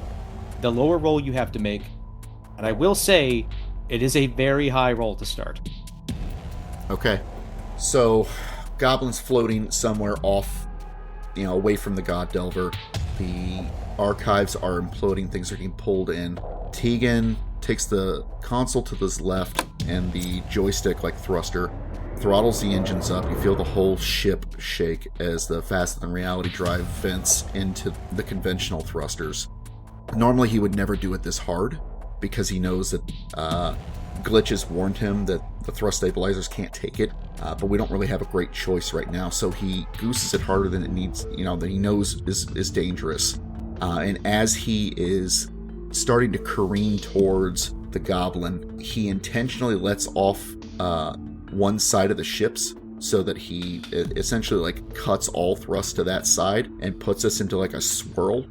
the lower roll you have to make. And I will say, it is a very high roll to start. Okay. So, goblin's floating somewhere off, away from the God Delver. The archives are imploding, things are getting pulled in. Tegan takes the console to his left and the joystick like thruster throttles the engines up. You feel the whole ship shake as the faster-than-reality drive vents into the conventional thrusters. Normally he would never do it this hard, because he knows that Glitch has warned him that the thrust stabilizers can't take it, but we don't really have a great choice right now, so he gooses it harder than it needs, that he knows is dangerous. And as he is starting to careen towards the goblin, he intentionally lets off one side of the ships so that he essentially like cuts all thrust to that side and puts us into like a swirl.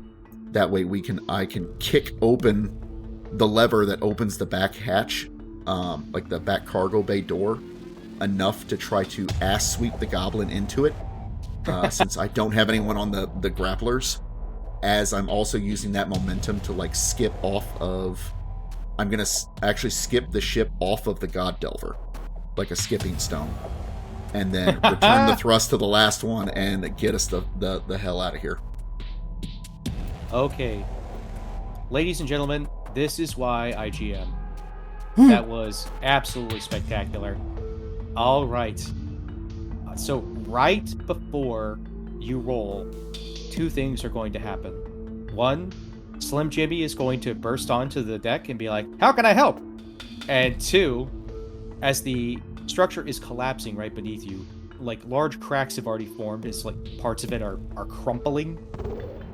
That way I can kick open the lever that opens the back hatch, like the back cargo bay door, enough to try to ass sweep the goblin into it, since I don't have anyone on the grapplers, as I'm also using that momentum to like skip off of... I'm going to actually skip the ship off of the God Delver, like a skipping stone, and then return the thrust to the last one and get us the hell out of here. Okay. Ladies and gentlemen, this is why I GM. That was absolutely spectacular. All right. So right before you roll, two things are going to happen. One, Slim Jimmy is going to burst onto the deck and be like, "How can I help?" And two, as the structure is collapsing right beneath you, like large cracks have already formed. It's like parts of it are crumpling.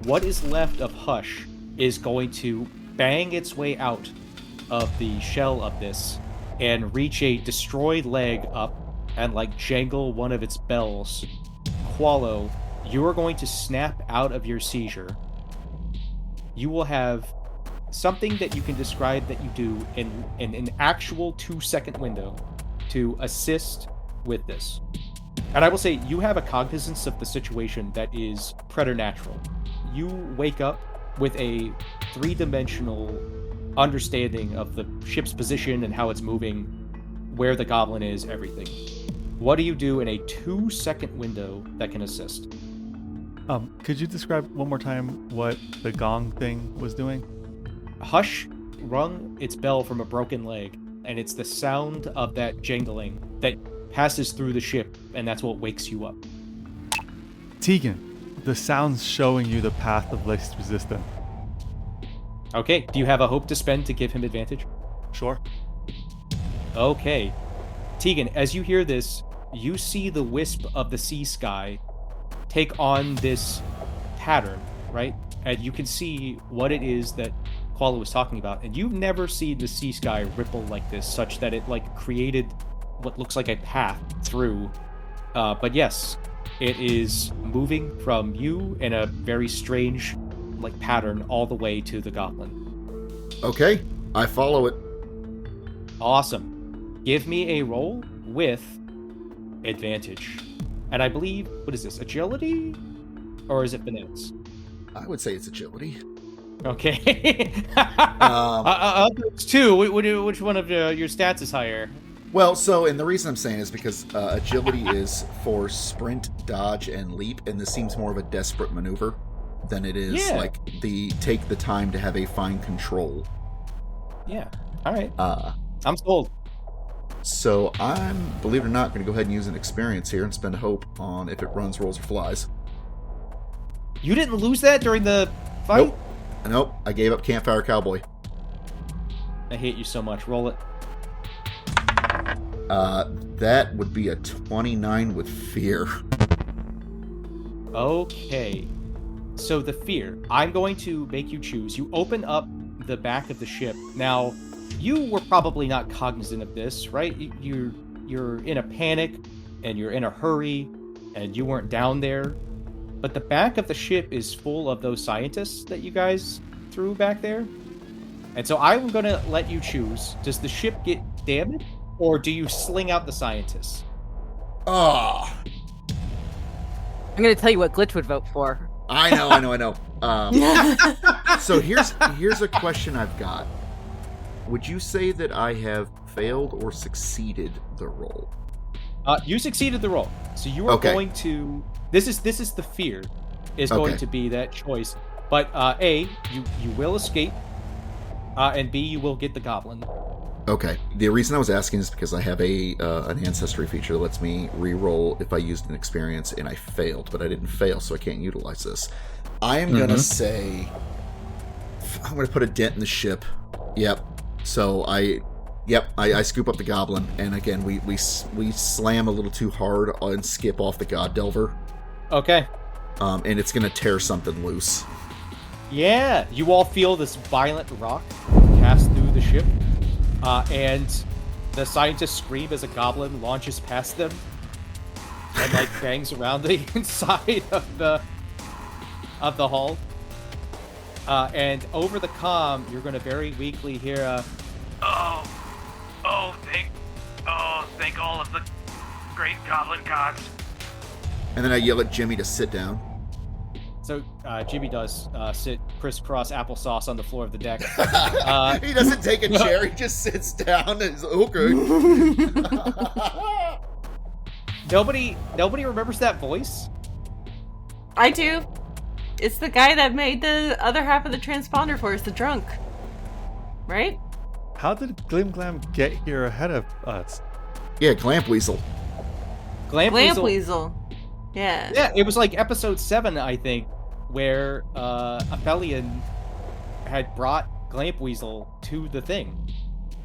What is left of Hush is going to bang its way out of the shell of this and reach a destroyed leg up and like jangle one of its bells. Qualo, you are going to snap out of your seizure. You will have something that you can describe that you do in an actual 2-second window to assist with this. And I will say, you have a cognizance of the situation that is preternatural. You wake up with a 3-dimensional understanding of the ship's position and how it's moving, where the goblin is, everything. What do you do in a 2-second window that can assist? Could you describe one more time what the gong thing was doing? Hush rung its bell from a broken leg, and it's the sound of that jangling that passes through the ship, and that's what wakes you up. Tegan, the sound's showing you the path of least resistance. Okay, do you have a hope to spend to give him advantage? Sure. Okay. Tegan, as you hear this, you see the wisp of the sea sky take on this pattern, right? And you can see what it is that Qualo was talking about. And you've never seen the sea sky ripple like this, such that it like created what looks like a path through. But yes, it is moving from you in a very strange like pattern all the way to the goblin. Okay, I follow it. Awesome. Give me a roll with advantage. And I believe, what is this, agility? Or is it finesse? I would say it's agility. Okay. It's two. Which one of your stats is higher? Well, and the reason I'm saying is because agility is for sprint, dodge, and leap, and this seems more of a desperate maneuver than it is like take the time to have a fine control. Yeah. All right. I'm sold. So I'm, believe it or not, going to go ahead and use an experience here and spend a hope on if it runs, rolls, or flies. You didn't lose that during the fight? Nope. I gave up Campfire Cowboy. I hate you so much. Roll it. That would be a 29 with fear. Okay. So the fear. I'm going to make you choose. You open up the back of the ship. Now, you were probably not cognizant of this, right? You're in a panic, and you're in a hurry, and you weren't down there. But the back of the ship is full of those scientists that you guys threw back there. And so I'm going to let you choose. Does the ship get damaged, or do you sling out the scientists? Oh. I'm going to tell you what Glitch would vote for. I know. So here's a question I've got. Would you say that I have failed or succeeded the roll? You succeeded the roll. So you are going to... This is the fear is going to be that choice. But A, you will escape. And B, you will get the goblin. Okay. The reason I was asking is because I have an ancestry feature that lets me re-roll if I used an experience and I failed, but I didn't fail, so I can't utilize this. I am gonna say I'm gonna put a dent in the ship. Yep. So I scoop up the goblin, and again we slam a little too hard and skip off the God Delver. Okay. And it's gonna tear something loose. Yeah, you all feel this violent rock pass through the ship. And the scientists scream as a goblin launches past them and like bangs around the inside of the hull. And over the comm, you're going to very weakly hear thank all of the great goblin gods. And then I yell at Jimmy to sit down. So Jimmy does sit crisscross applesauce on the floor of the deck. He doesn't take a chair, he just sits down and is okay. Nobody remembers that voice? I do. It's the guy that made the other half of the transponder for us, the drunk. Right? How did Glim Glam get here ahead of us? Yeah, Glamp Weasel. Glamp Weasel. Yeah. Yeah, it was like episode 7, I think, where Aphelion had brought Glamp Weasel to the thing.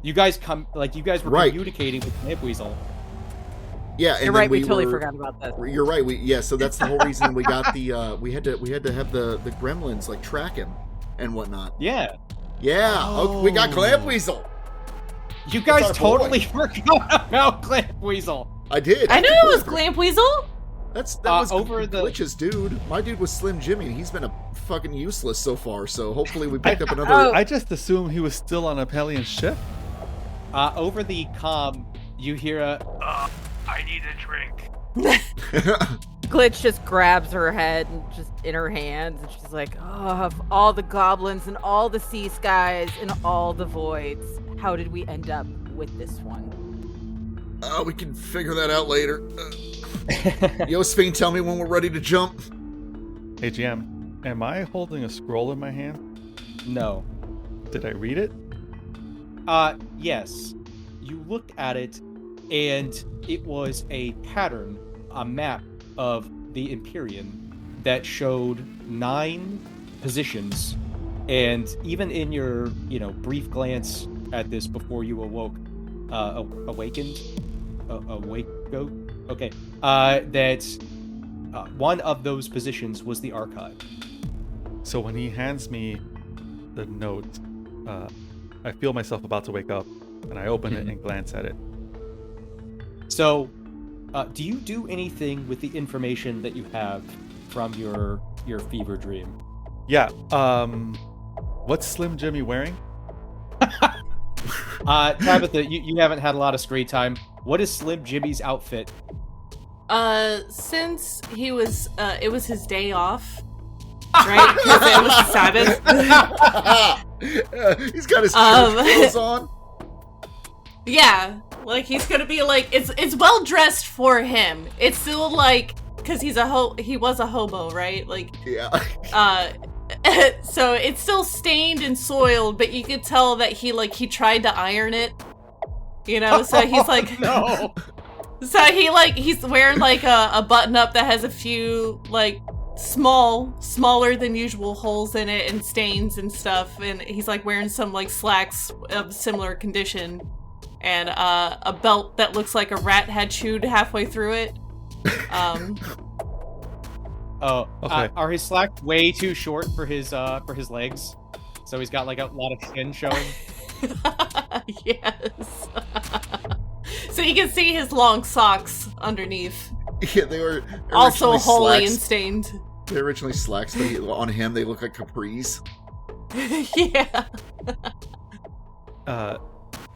You guys were communicating with Glamp Weasel. Yeah, and you're right. We totally forgot about that. You're right. So that's the whole reason we got the we had to have the gremlins like track him and whatnot. Yeah. Yeah. Oh, we got Glamp Weasel. You guys totally forgot about Glamp Weasel. I did. I knew it was Glamp Weasel. That was over Glitch's dude. My dude was Slim Jimmy, and he's been a fucking useless so far. So hopefully we picked up another. I just assumed he was still on Aphelion ship. Over the comm, you hear I need a drink. Glitch just grabs her head and just in her hands, and she's like, "Oh, of all the goblins and all the sea skies and all the voids, how did we end up with this one?" We can figure that out later. Josephine, tell me when we're ready to jump. Hey, GM, am I holding a scroll in my hand? No. Did I read it? Yes. You looked at it, and it was a pattern, a map of the Empyrean that showed 9 positions, and even in your, brief glance at this before you awakened? Okay. That one of those positions was the archive. So when he hands me the note, I feel myself about to wake up, and I open it and glance at it. So, do you do anything with the information that you have from your fever dream? Yeah. What's Slim Jimmy wearing? Tabitha, you haven't had a lot of screen time. What is Slim Jimmy's outfit? Since he was, it was his day off, right? Because it was Sabbath. He's got his church clothes on. Yeah, like he's gonna be like, it's well dressed for him. It's still like, because he was a hobo, right? Like, yeah. So it's still stained and soiled, but you could tell that he tried to iron it. So he's like, no. So he's wearing like a button up that has a few like smaller than usual holes in it and stains and stuff, and he's like wearing some like slacks of similar condition, and a belt that looks like a rat had chewed halfway through it. Okay. Are his slacks way too short for his legs? So he's got like a lot of skin showing. Yes. So you can see his long socks underneath. Yeah, they were also holy slacks. and stained. They're originally slacks, but on him they look like capris. Yeah.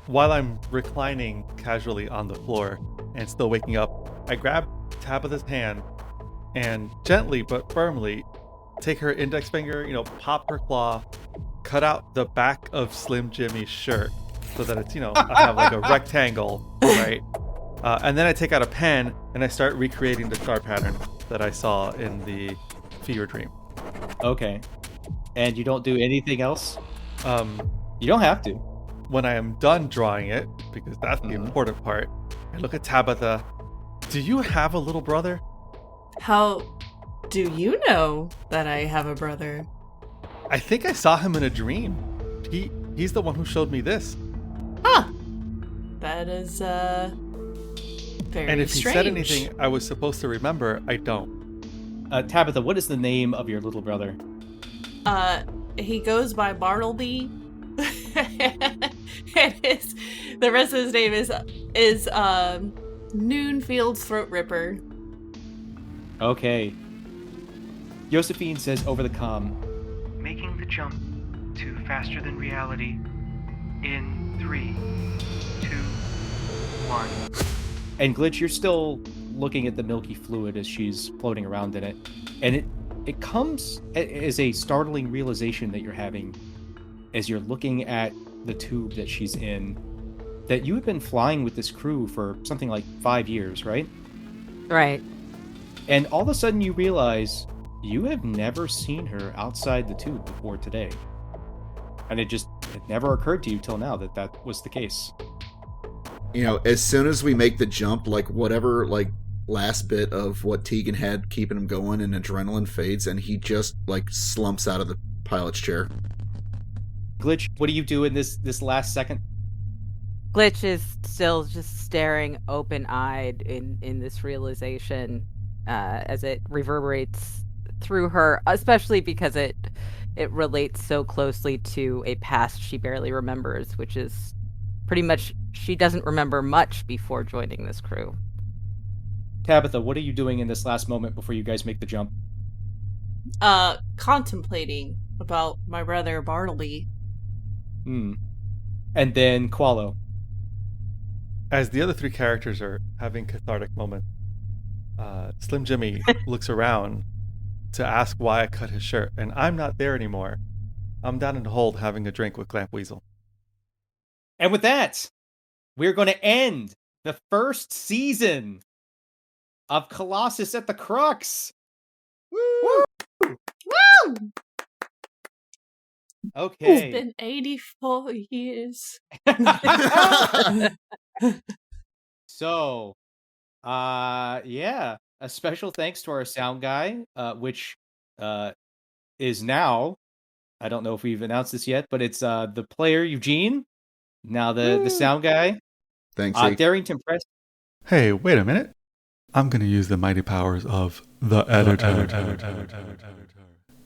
While I'm reclining casually on the floor and still waking up, I grab Tabitha's hand and gently but firmly take her index finger, pop her claw, cut out the back of Slim Jimmy's shirt so that it's, I have like a rectangle, right? And then I take out a pen and I start recreating the star pattern that I saw in the fever dream. Okay. And you don't do anything else? You don't have to. when I am done drawing it, because that's the important part, I look at Tabitha. Do you have a little brother? How do you know that I have a brother? I think I saw him in a dream. He's the one who showed me this. Huh. That is, very And if strange. he said anything I was supposed to remember, I don't. Tabitha, what is the name of your little brother? He goes by Bartleby. And the rest of his name is Noonfield's Throat Ripper. Okay. Josephine says over the comm, Making the jump to faster than reality in 3, 2, 1. and Glitch, you're still looking at the milky fluid as she's floating around in it. And it comes as a startling realization that you're having as you're looking at the tube that she's in, that you have been flying with this crew for something like 5 years, right? Right. And all of a sudden you realize you have never seen her outside the tube before today. And it never occurred to you till now that that was the case. You know, as soon as we make the jump, like whatever, like last bit of what Tegan had keeping him going and adrenaline fades, and he just like slumps out of the pilot's chair. Glitch, what do you do in this last second? Glitch is still just staring open-eyed in this realization as it reverberates through her, especially because it relates so closely to a past she barely remembers, which is pretty much she doesn't remember much before joining this crew. Tabitha, what are you doing in this last moment before you guys make the jump? Contemplating about my brother Bartleby. And then Qualo. As the other three characters are having cathartic moments, Slim Jimmy looks around to ask why I cut his shirt, and I'm not there anymore. I'm down in the hold having a drink with Clamp Weasel. And with that, we're going to end the first season of Colossus at the Crux. Woo! Okay. It's been 84 years. So, yeah, a special thanks to our sound guy, which is now, I don't know if we've announced this yet, but it's the player Eugene, now the sound guy. Thanks, Darrington Press. Hey, wait a minute. I'm going to use the mighty powers of the editor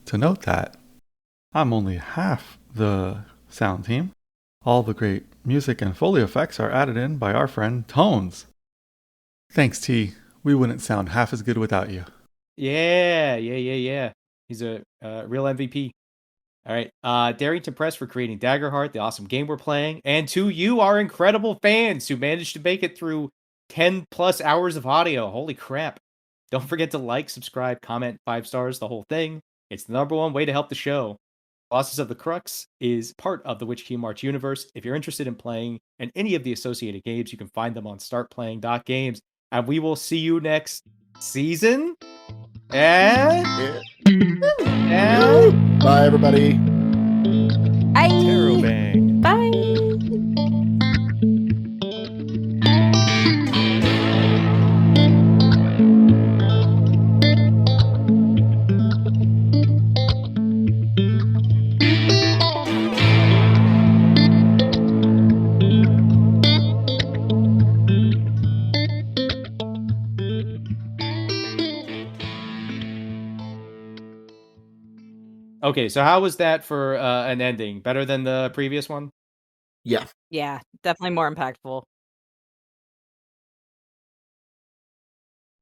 to note that I'm only half the sound team. All the great music and Foley effects are added in by our friend Tones. Thanks, T. We wouldn't sound half as good without you. Yeah. He's a real MVP. All right. Darrington Press for creating Daggerheart, the awesome game we're playing. And to you, our incredible fans who managed to make it through 10 plus hours of audio. Holy crap. Don't forget to like, subscribe, comment, 5 stars, the whole thing. It's the #1 way to help the show. Colossus of the Crux is part of the Witch King March universe. If you're interested in playing and any of the associated games, you can find them on startplaying.games. And we will see you next season. And Bye, everybody. Bye. Terrobang. Bye. Okay, so how was that for an ending? Better than the previous one? Yeah. Yeah, definitely more impactful.